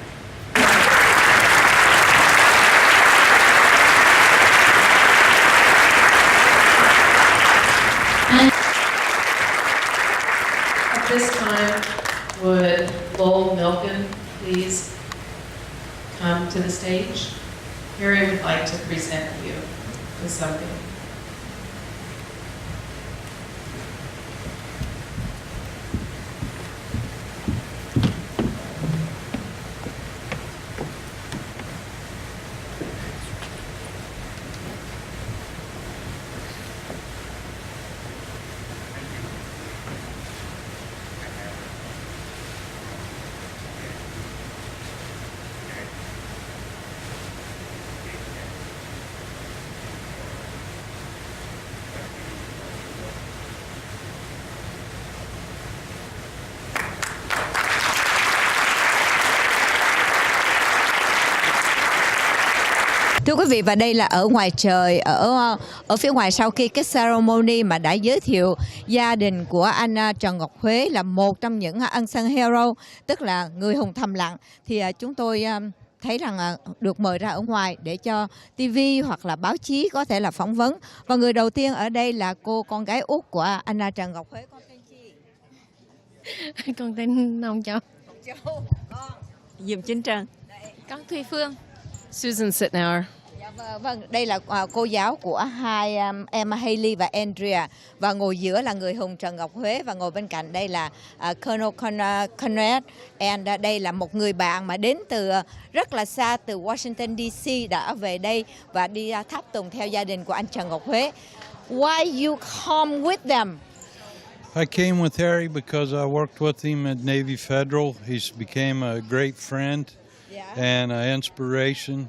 At this time, would Lowell Milken please come to the stage? Harry would like to present you with something. Thưa quý vị, và đây là ở ngoài trời, ở phía ngoài sau khi cái ceremony mà đã giới thiệu gia đình của anh Trần Ngọc Huế là một trong những Unsung Hero, tức là người hùng thầm lặng, thì chúng tôi thấy rằng được mời ra ở ngoài để cho TV hoặc là báo chí có thể là phỏng vấn. Và người đầu tiên ở đây là cô con gái út của anh Trần Ngọc Huế. Con tên chi? Con tên ông cháu. Diệm Chính Trần. Con Thùy Phương. Susan Sitnauer. Vâng, đây là cô giáo của hai em Hailey và Andrea, và ngồi giữa là người hùng Trần Ngọc Huế, và ngồi bên cạnh đây là Colonel Conrad, and đây là một người bạn mà đến từ rất là xa, từ Washington DC đã về đây và đi tháp tùng theo gia đình của anh Trần Ngọc Huế. Why you come with them? I came with Harry because I worked with him at Navy Federal. He's became a great friend and an inspiration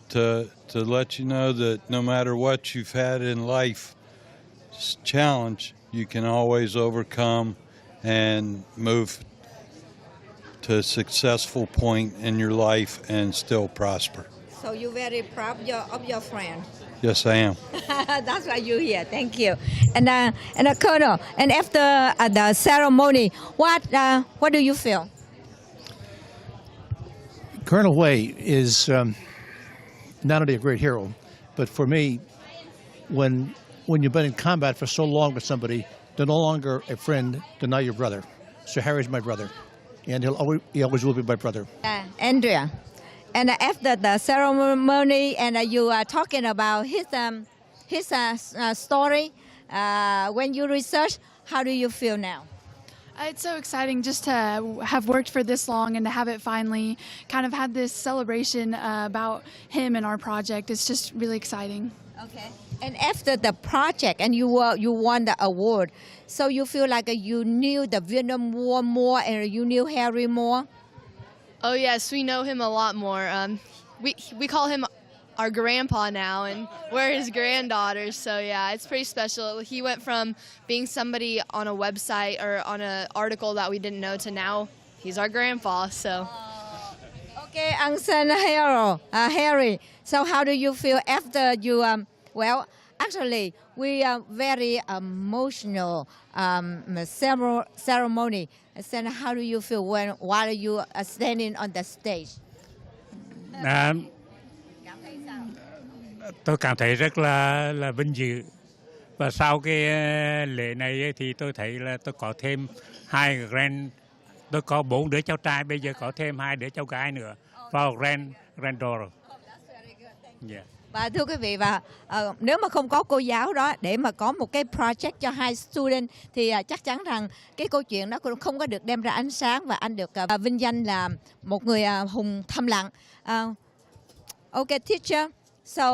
to let you know that no matter what you've had in life, challenge, you can always overcome and move to a successful point in your life and still prosper. So you're very proud of your friend. Yes, I am. That's why you're here. Thank you. And Colonel, and after the ceremony, what do you feel? Colonel Way is not only a great hero, but for me, when you've been in combat for so long with somebody, they're no longer a friend, they're now your brother. So Harry's my brother, and he always will be my brother. Andrea, and after the ceremony, and you are talking about his story, when you research, how do you feel now? It's so exciting just to have worked for this long and to have it finally kind of had this celebration about him and our project. It's just really exciting. Okay. And after the project, and you won the award, so you feel like you knew the Vietnam War more and you knew Harry more? Oh yes, we know him a lot more. We call him our grandpa now, and we're his granddaughters, so yeah, it's pretty special. He went from being somebody on a website or on an article that we didn't know to now he's our grandpa, so. Okay, Unsung Hero, Harry, so how do you feel after you, Actually, we are very emotional ceremony. And how do you feel while you are standing on the stage? À, tôi cảm thấy rất là vinh dự. Và sau cái lễ này ấy, thì tôi thấy là tôi có thêm tôi có 4 đứa cháu trai, bây giờ có thêm 2 đứa cháu gái nữa vào granddaughter. Yeah. Và thưa quý vị, và nếu mà không có cô giáo đó để mà có một cái project cho hai student thì chắc chắn rằng cái câu chuyện đó cũng không có được đem ra ánh sáng, và anh được vinh danh là một người hùng thầm lặng. Okay, teacher. So,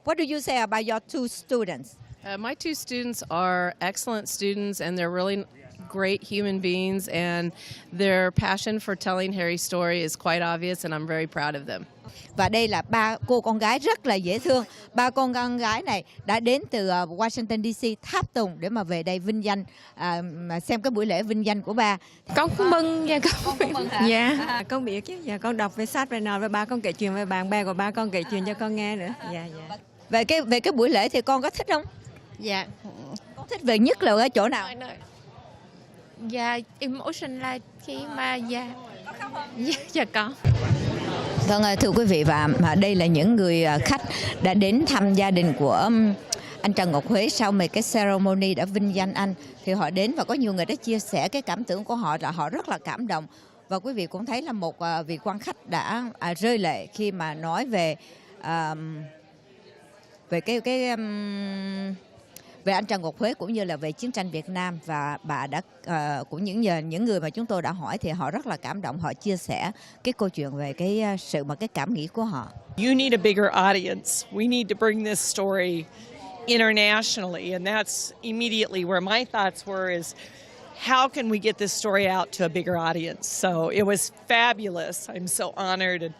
what do you say about your 2 students? My 2 students are excellent students, and they're really great human beings, and their passion for telling Harry's story is quite obvious, and I'm very proud of them. Và đây là 3 cô con gái rất là dễ thương. 3 con gái này đã đến từ Washington DC, tháp tùng để mà về đây vinh danh, mà xem cái buổi lễ vinh danh của ba. Con cũng mừng nha con. Dạ. Con biết chứ. Dạ, con đọc về sách về nào, với ba con kể chuyện về bạn bè của ba con kể chuyện cho con nghe nữa. Dạ. Về cái buổi lễ thì con có thích không? Dạ. Con thích về nhất là ở chỗ nào? Dạ, emotion là khi mà dạ có. Vâng, thưa quý vị, và đây là những người khách đã đến thăm gia đình của anh Trần Ngọc Huế sau mấy cái ceremony đã vinh danh anh. Thì họ đến và có nhiều người đã chia sẻ cái cảm tưởng của họ, là họ rất là cảm động. Và quý vị cũng thấy là một vị quan khách đã rơi lệ khi mà nói về về anh Trần Ngọc Huế cũng như là về chiến tranh Việt Nam. Và bà đã cũng những người mà chúng tôi đã hỏi thì họ rất là cảm động, họ chia sẻ cái câu chuyện về cái cái cảm nghĩ của họ. You need a bigger audience. We need to bring this story internationally, and that's immediately where my thoughts were is how can we get this story out to a bigger audience? So it was fabulous. I'm so honored, and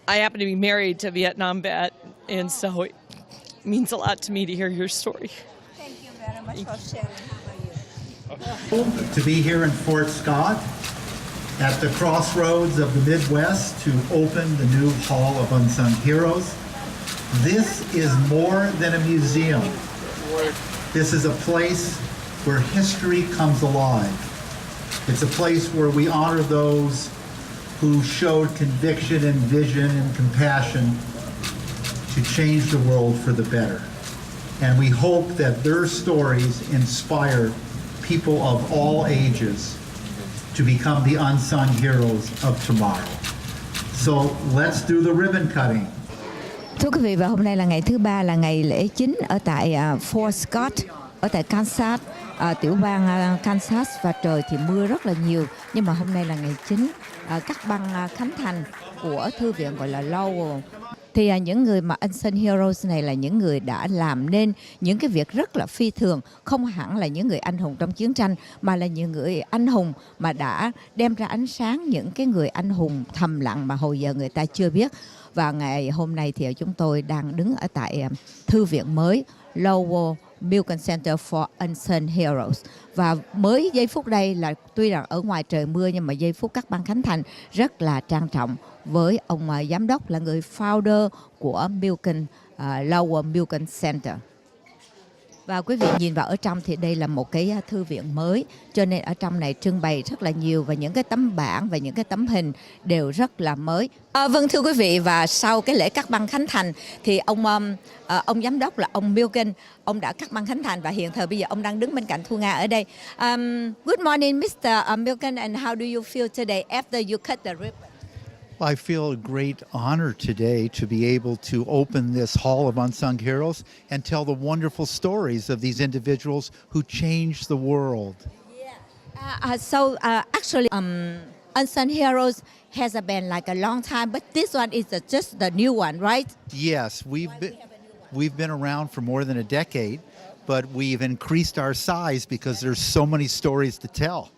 I happen to be married to a Vietnam vet, and so it means a lot to me to hear your story. Thank you very much for sharing. How are you? To be here in Fort Scott at the crossroads of the Midwest to open the new Hall of Unsung Heroes. This is more than a museum. This is a place where history comes alive. It's a place where we honor those who showed conviction and vision and compassion to change the world for the better. And we hope that their stories inspire people of all ages to become the unsung heroes of tomorrow. So let's do the ribbon cutting. Thưa quý vị, và hôm nay là ngày thứ 3, là ngày lễ chính ở tại Fort Scott, ở tại Kansas, tiểu bang Kansas, và trời thì mưa rất là nhiều. Nhưng mà hôm nay là ngày chính, các băng khánh thành của thư viện gọi là Lowell. Thì những người mà Unsung Heroes này là những người đã làm nên những cái việc rất là phi thường, không hẳn là những người anh hùng trong chiến tranh, mà là những người anh hùng mà đã đem ra ánh sáng những cái người anh hùng thầm lặng mà hồi giờ người ta chưa biết. Và ngày hôm nay thì chúng tôi đang đứng ở tại thư viện mới Lowell Milken Center for Unsung Heroes. Và mới giây phút đây là tuy rằng ở ngoài trời mưa, nhưng mà giây phút các băng khánh thành rất là trang trọng với ông giám đốc là người founder của Milken, Lowell Milken Center. Và quý vị nhìn vào ở trong thì đây là một cái thư viện mới, cho nên ở trong này trưng bày rất là nhiều, và những cái tấm bảng và những cái tấm hình đều rất là mới. Vâng, thưa quý vị, và sau cái lễ cắt băng khánh thành thì ông giám đốc là ông Milken, ông đã cắt băng khánh thành, và hiện thời bây giờ ông đang đứng bên cạnh Thu Nga ở đây. Good morning, Mr. Milken, and how do you feel today after you cut the ribbon? I feel a great honor today to be able to open this Hall of Unsung Heroes and tell the wonderful stories of these individuals who changed the world. Actually, Unsung Heroes has been like a long time, but this one is just the new one, right? Yes, we've been around for more than a decade, but we've increased our size because there's so many stories to tell.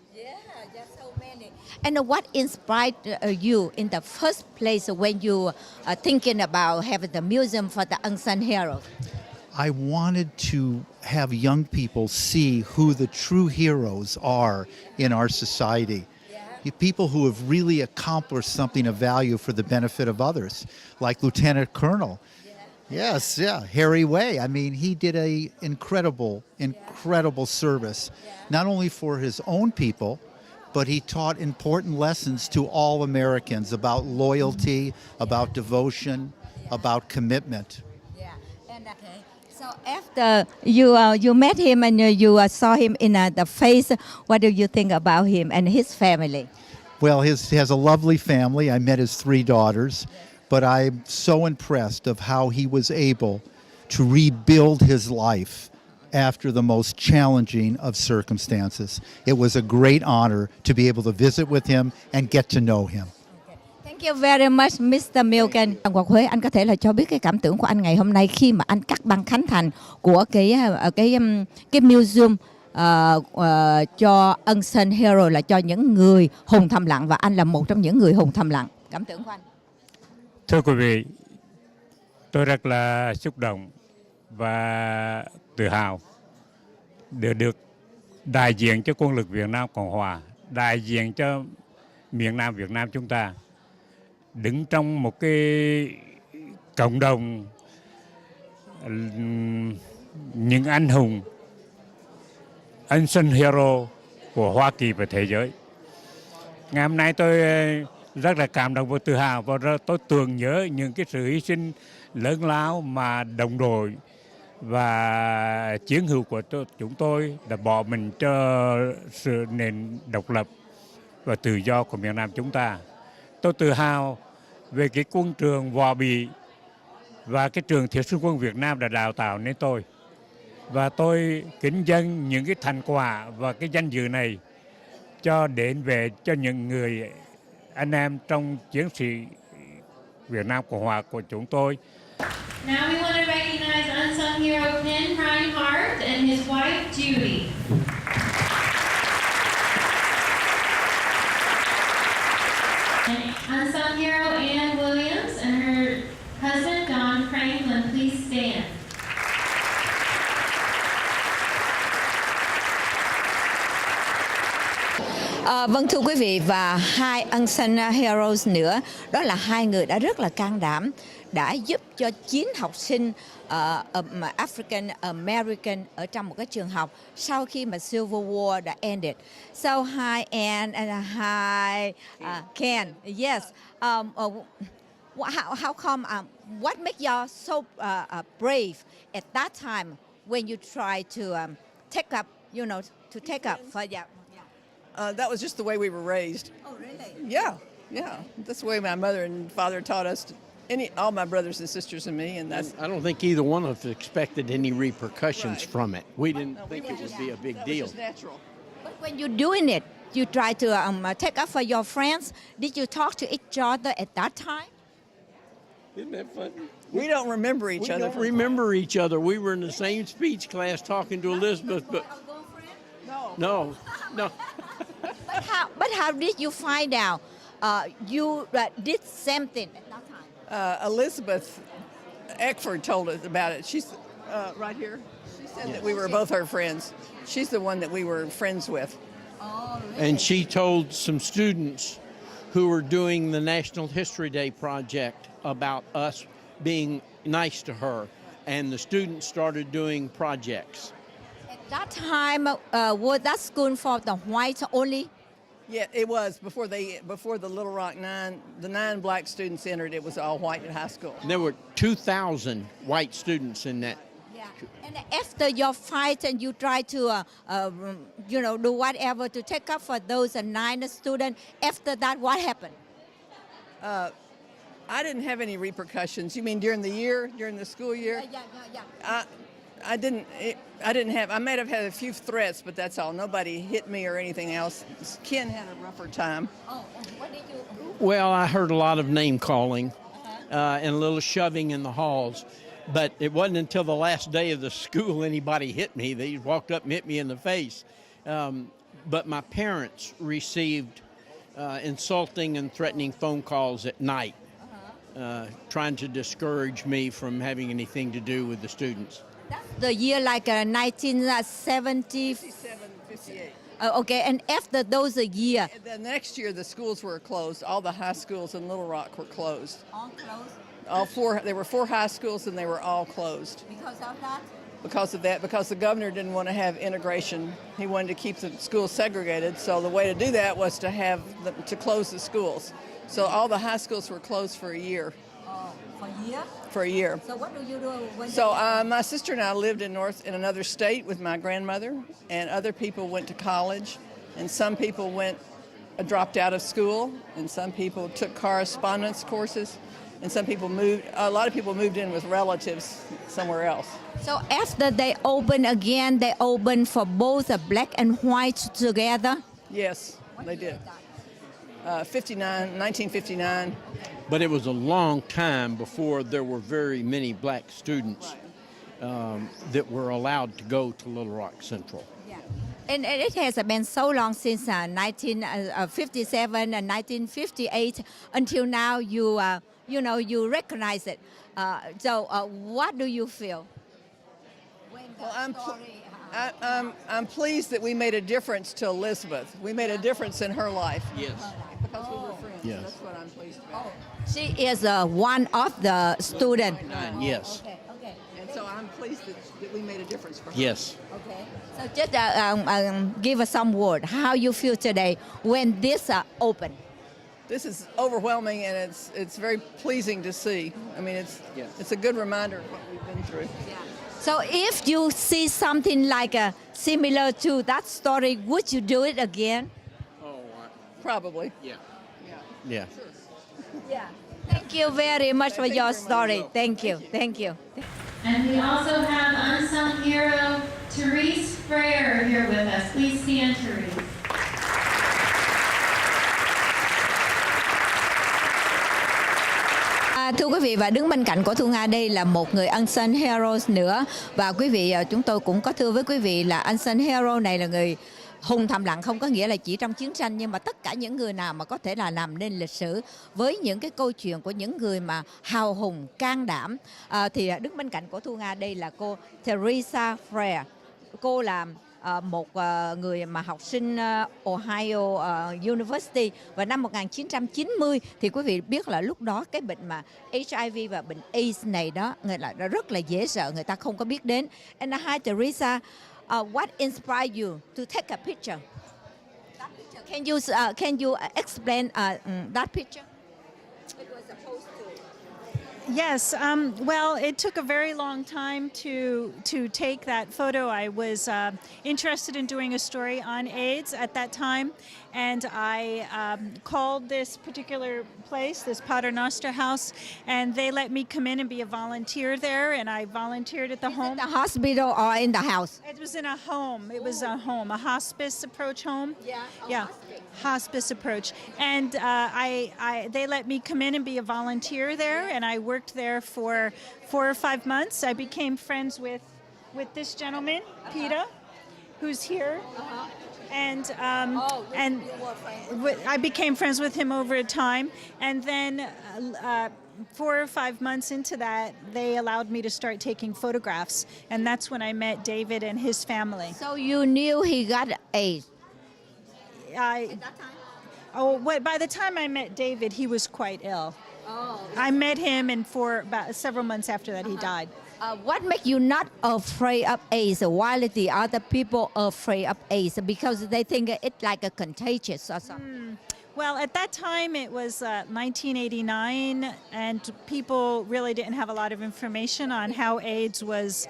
And what inspired you in the first place when you are thinking about having the museum for the unsung heroes? I wanted to have young people see who the true heroes are in our society. People who have really accomplished something of value for the benefit of others, like Lieutenant Colonel. Yes, yeah, Harry Way. I mean, he did a incredible service, not only for his own people, but he taught important lessons to all Americans about loyalty, about devotion, about commitment. So after you met him and you saw him in the face, what do you think about him and his family? Well, he has a lovely family. I met his 3 daughters, but I'm so impressed of how he was able to rebuild his life after the most challenging of circumstances. It was a great honor to be able to visit with him and get to know him. Thank you very much, Mr. Milken. Ngọc Huế, anh có thể là cho biết cái cảm tưởng của anh ngày hôm nay khi mà anh cắt băng khánh thành của cái museum cho Unsung Hero, là cho những người hùng thầm lặng, và anh là một trong những người hùng thầm lặng. Cảm tưởng của anh. Thưa quý vị, tôi rất là xúc động và tự hào để được đại diện cho quân lực Việt Nam Cộng Hòa, đại diện cho miền Nam Việt Nam chúng ta, đứng trong một cái cộng đồng những anh hùng Unsung Hero của Hoa Kỳ và thế giới. Ngày hôm nay tôi rất là cảm động và tự hào, và tôi tưởng nhớ những cái sự hy sinh lớn lao mà đồng đội và chiến hữu của chúng tôi đã bỏ mình cho sự nền độc lập và tự do của miền Nam chúng ta. Tôi tự hào về cái quân trường Hòa Bình và cái trường Thiết Sinh Quân Việt Nam đã đào tạo nên tôi. Và tôi kính dâng những cái thành quả và cái danh dự này cho đến về cho những người anh em trong chiến sĩ Việt Nam Cộng Hòa của chúng tôi. Now we want to recognize Unsung Hero Ken Reinhardt and his wife Judy. And Unsung Hero Ann Williams and her husband Don Franklin, please stand. Vâng, thưa quý vị, và 2 Unsung Heroes nữa, đó là 2 người đã rất là can đảm, đã giúp cho 9 học sinh African American ở trong một cái trường học sau khi mà Civil War đã ended. So hi Anne and hi Ken. Yes. How come? What make you so brave at that time when you try to take up, to take up for that? That was just the way we were raised. Oh, really? Yeah. That's the way my mother and father taught us. All my brothers and sisters and me, and that's. I don't think either one of us expected any repercussions from it. We didn't think it would be a big deal. That was just natural. But when you're doing it, you try to take up for your friends. Did you talk to each other at that time? Isn't that funny? We don't remember each other. We don't remember each other. We were in the same speech class talking to Elizabeth, but no. But how did you find out you did something at that time? Elizabeth Eckford told us about it. She's right here. She said that we were both her friends. She's the one that we were friends with. Oh, really? And she told some students who were doing the National History Day project about us being nice to her, and the students started doing projects. At that time, was that school for the whites only? Yeah, it was before the Little Rock 9. The 9 black students entered. It was all white at high school. There were 2,000 white students in that. Yeah. And after your fight, and you try to, do whatever to take up for those 9 students. After that, what happened? I didn't have any repercussions. You mean during the school year? Yeah. I might have had a few threats, but that's all. Nobody hit me or anything else. Ken had a rougher time. Oh, what did you do? Well, I heard a lot of name calling and a little shoving in the halls. But it wasn't until the last day of the school anybody hit me. They walked up and hit me in the face. But my parents received insulting and threatening phone calls at night, trying to discourage me from having anything to do with the students. That's the year like 1970. 57, 58. Okay, and after those The next year, the schools were closed. All the high schools in Little Rock were closed. All closed. There were 4 high schools, and they were all closed. Because of that? Because of that, because the governor didn't want to have integration. He wanted to keep the schools segregated. So the way to do that was to close the schools. So all the high schools were closed for a year. For a year? For a year. So what do you do when My sister and I lived in another state with my grandmother, and other people went to college, and some people dropped out of school, and some people took correspondence courses, and a lot of people moved in with relatives somewhere else. So after they open again, they open for both black and white together? Yes, they did. 1959. But it was a long time before there were very many black students that were allowed to go to Little Rock Central. And it has been so long since 1957 and 1958 until now. You recognize it. So what do you feel? Well, I'm pleased that we made a difference to Elizabeth. We made a difference in her life. Yes. Because we were friends. Yes. That's what I'm pleased about. She is one of the students. Yes. Okay. And so I'm pleased that we made a difference for her. Yes. Okay. So just give us some word. How you feel today when this open? This is overwhelming, and it's very pleasing to see. I mean, it's a good reminder of what we've been through. Yeah. So if you see something like similar to that story, would you do it again? Probably. Yeah. Yeah. Sure. Yeah. Thank you very much for your story. Thank you. Thank you. And we also have unsung hero Therese Frere here with us. Please stand, Therese. Thưa quý vị, và đứng bên cạnh của Thu Nga đây là một người Unsung Heroes nữa. Và quý vị, chúng tôi cũng có thưa với quý vị là Unsung Hero này là người hùng thầm lặng, không có nghĩa là chỉ trong chiến tranh, nhưng mà tất cả những người nào mà có thể là làm nên lịch sử với những cái câu chuyện của những người mà hào hùng, can đảm. Thì đứng bên cạnh của Thu Nga đây là cô Teresa Frere. Cô là một người mà học sinh Ohio University, và năm 1990 thì quý vị biết là lúc đó cái bệnh mà HIV và bệnh AIDS này đó người là rất là dễ sợ, người ta không có biết đến. And hi Teresa, what inspired you to take a picture? That picture. Can you explain that picture? It was supposed to. Yes, well, it took a very long time to take that photo. I was interested in doing a story on AIDS at that time, and I called this particular place, this Paternoster House, and they let me come in and be a volunteer there, and I volunteered at the home. The hospital or in the house? It was in a home. It was a home, a hospice approach home. Yeah. Hospice approach. And they let me come in and be a volunteer there, and I worked there for 4 or 5 months. I became friends with this gentleman, Peter, who's here. And I became friends with him over time. And then 4 or 5 months into that, they allowed me to start taking photographs. And that's when I met David and his family. So you knew he got AIDS? By the time I met David, he was quite ill. I met him, and for about several months after that, he died. What makes you not afraid of AIDS while the other people are afraid of AIDS? Because they think it's like a contagious or something. Well, at that time, it was 1989, and people really didn't have a lot of information on how AIDS was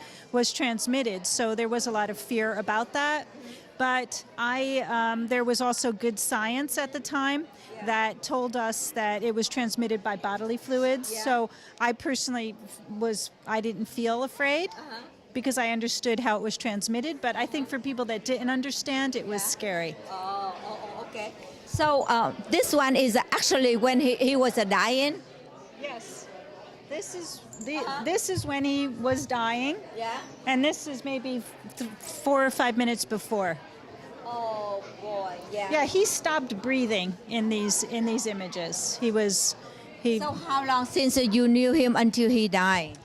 transmitted. So there was a lot of fear about that. But there was also good science at the time that told us that it was transmitted by bodily fluids. So I personally I didn't feel afraid because I understood how it was transmitted. But I think for people that didn't understand, it was scary. Okay. So this one is actually when he was dying? Yes. This is when he was dying. Yeah. And this is maybe 4 or 5 minutes before. Oh boy, yeah. Yeah, he stopped breathing in these images. So how long since you knew him until he died?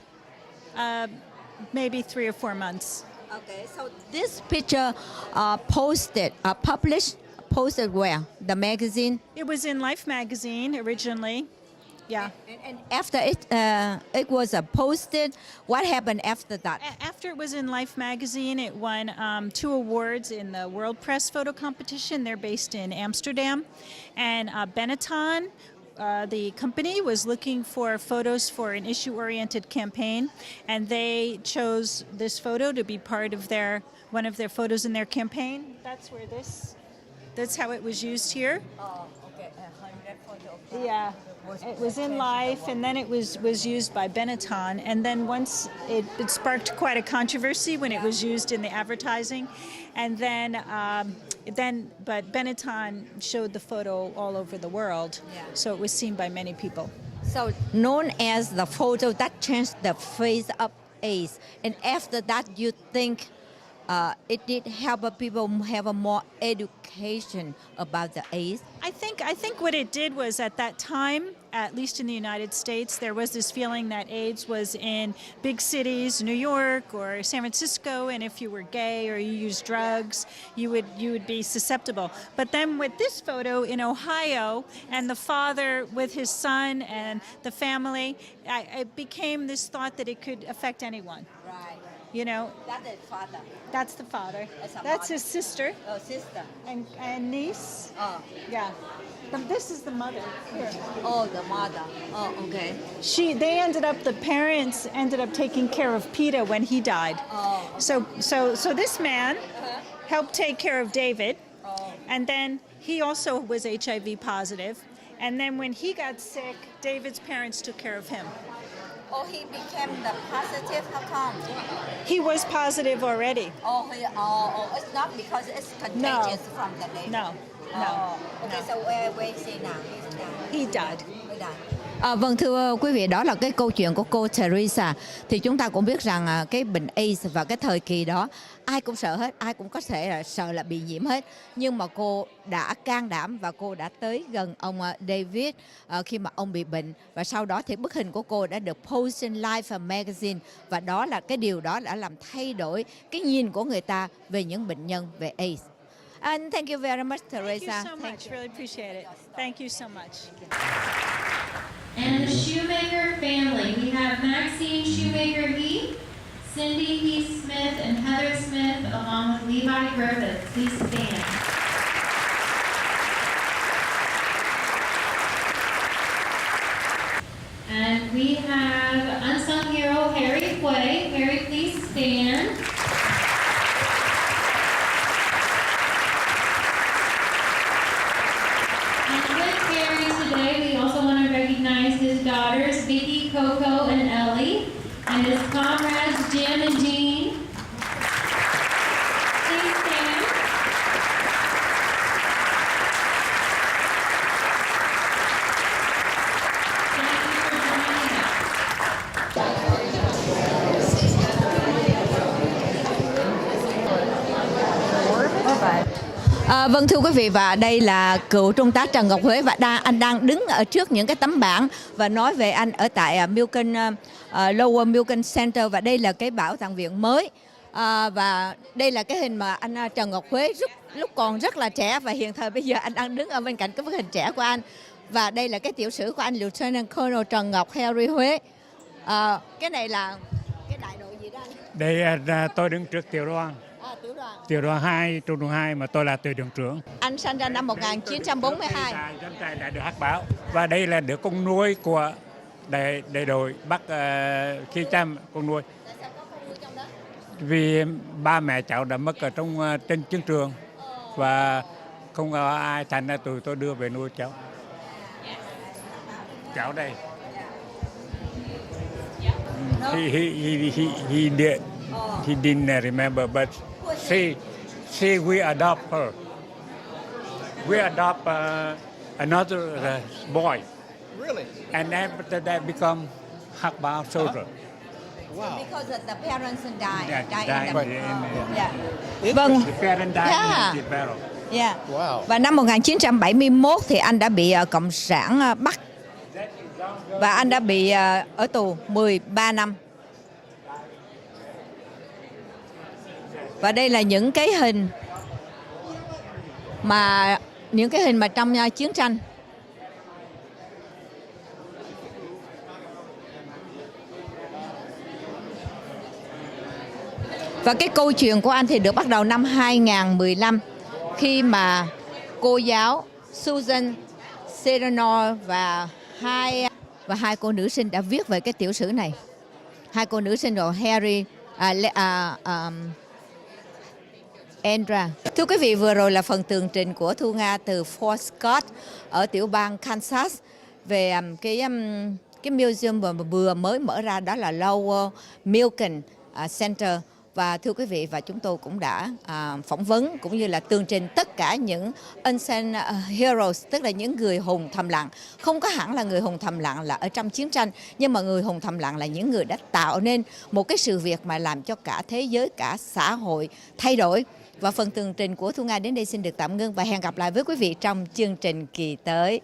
Maybe 3 or 4 months. Okay, so this picture posted where? The magazine? It was in Life magazine originally. Yeah. And after it was posted, what happened after that? After it was in Life magazine, it won 2 awards in the World Press Photo Competition. They're based in Amsterdam. And Benetton, the company, was looking for photos for an issue-oriented campaign, and they chose this photo to be part of one of their photos in their campaign. That's how it was used here. Oh, okay. Yeah, it was in Life, and then it was used by Benetton, and then once it sparked quite a controversy when it was used in the advertising, and then but Benetton showed the photo all over the world, so it was seen by many people. So known as the photo that changed the face of AIDS, and after that, you think it did help people have a more education about the AIDS? I think what it did was, at that time, at least in the United States, there was this feeling that AIDS was in big cities, New York or San Francisco, and if you were gay or you used drugs, you would be susceptible. But then with this photo in Ohio, and the father with his son and the family, it became this thought that it could affect anyone. Right. You know, That's the father. that's the father. That's That's his sister Oh, sister. and niece. Oh. Yeah. This is the mother. Here. Oh, the mother. Oh, okay. The parents ended up taking care of Peter when he died. Oh. So this man helped take care of David, and then he also was HIV positive. And then when he got sick, David's parents took care of him. Oh, he became the positive. How come? He was positive already. It's not because it's contagious from the baby. No. Okay, so where is he now? He died. Vâng, thưa quý vị, đó là cái câu chuyện của cô Teresa. Thì chúng ta cũng biết rằng cái bệnh AIDS và cái thời kỳ đó ai cũng sợ hết, ai cũng có thể là sợ là bị nhiễm hết. Nhưng mà cô đã can đảm và cô đã tới gần ông David khi mà ông bị bệnh. Và sau đó thì bức hình của cô đã được post in Life magazine. Và đó là cái điều đó đã làm thay đổi cái nhìn của người ta về những bệnh nhân về AIDS. And thank you very much, Teresa. Thank you so much. Really appreciate it. Thank you so much. And the Shoemaker family, we have Maxine Shoemaker Heath, Cindy Heath Smith, and Heather Smith, along with Levi Griffith. Please stand. And we have unsung hero Harry Quay. Harry, please stand. Today, we also want to recognize his daughters, Vicky, Coco, and Ellie, and his comrades, Jim and Jean. Please stand. Thank you for joining Vâng, thưa quý vị, và đây là cựu trung tá Trần Ngọc Huế, và anh đang đứng ở trước những cái tấm bảng và nói về anh ở tại Milken, Lowell Milken Center, và đây là cái bảo tàng viện mới. Và đây là cái hình mà anh Trần Ngọc Huế lúc còn rất là trẻ, và hiện thời bây giờ anh đang đứng ở bên cạnh cái bức hình trẻ của anh. Và đây là cái tiểu sử của anh Lieutenant Colonel Trần Ngọc Harry Huế. Cái này là cái đại đội gì đó anh? Đây tôi đứng trước tiểu đoàn. Tiểu đoàn 2, trung đoàn 2, mà tôi là tiểu đoàn trưởng. Anh sinh ra năm 1942. Dân trai đã được hắc báo. Và đây là đứa con nuôi của đại đội Bắc khi chăm con nuôi. Vì ba mẹ cháu đã mất ở trên chiến trường và không có ai, thành ra tụi tôi đưa về nuôi cháu. Cháu đây. He didn't remember, but we adopt her. We adopt another boy. Really? And after that become Hakbao soldier. Wow. Because the parents died. Vâng. Yeah. Wow. Và năm 1971 thì anh đã bị Cộng sản bắt. Và anh đã bị ở tù 13 năm. Và đây là những cái hình mà trong chiến tranh. Và cái câu chuyện của anh thì được bắt đầu năm 2015 khi mà cô giáo Susan Sereno và hai cô nữ sinh đã viết về cái tiểu sử này. Hai cô nữ sinh rồi Harry Andra. Thưa quý vị, vừa rồi là phần tường trình của Thu Nga từ Fort Scott ở tiểu bang Kansas về cái museum vừa mới mở ra, đó là Lowell Milken Center. Và thưa quý vị, và chúng tôi cũng đã phỏng vấn cũng như là tường trình tất cả những Unsung Heroes, tức là những người hùng thầm lặng. Không có hẳn là người hùng thầm lặng là ở trong chiến tranh, nhưng mà người hùng thầm lặng là những người đã tạo nên một cái sự việc mà làm cho cả thế giới, cả xã hội thay đổi. Và phần tường trình của Thu Nga đến đây xin được tạm ngưng và hẹn gặp lại với quý vị trong chương trình kỳ tới.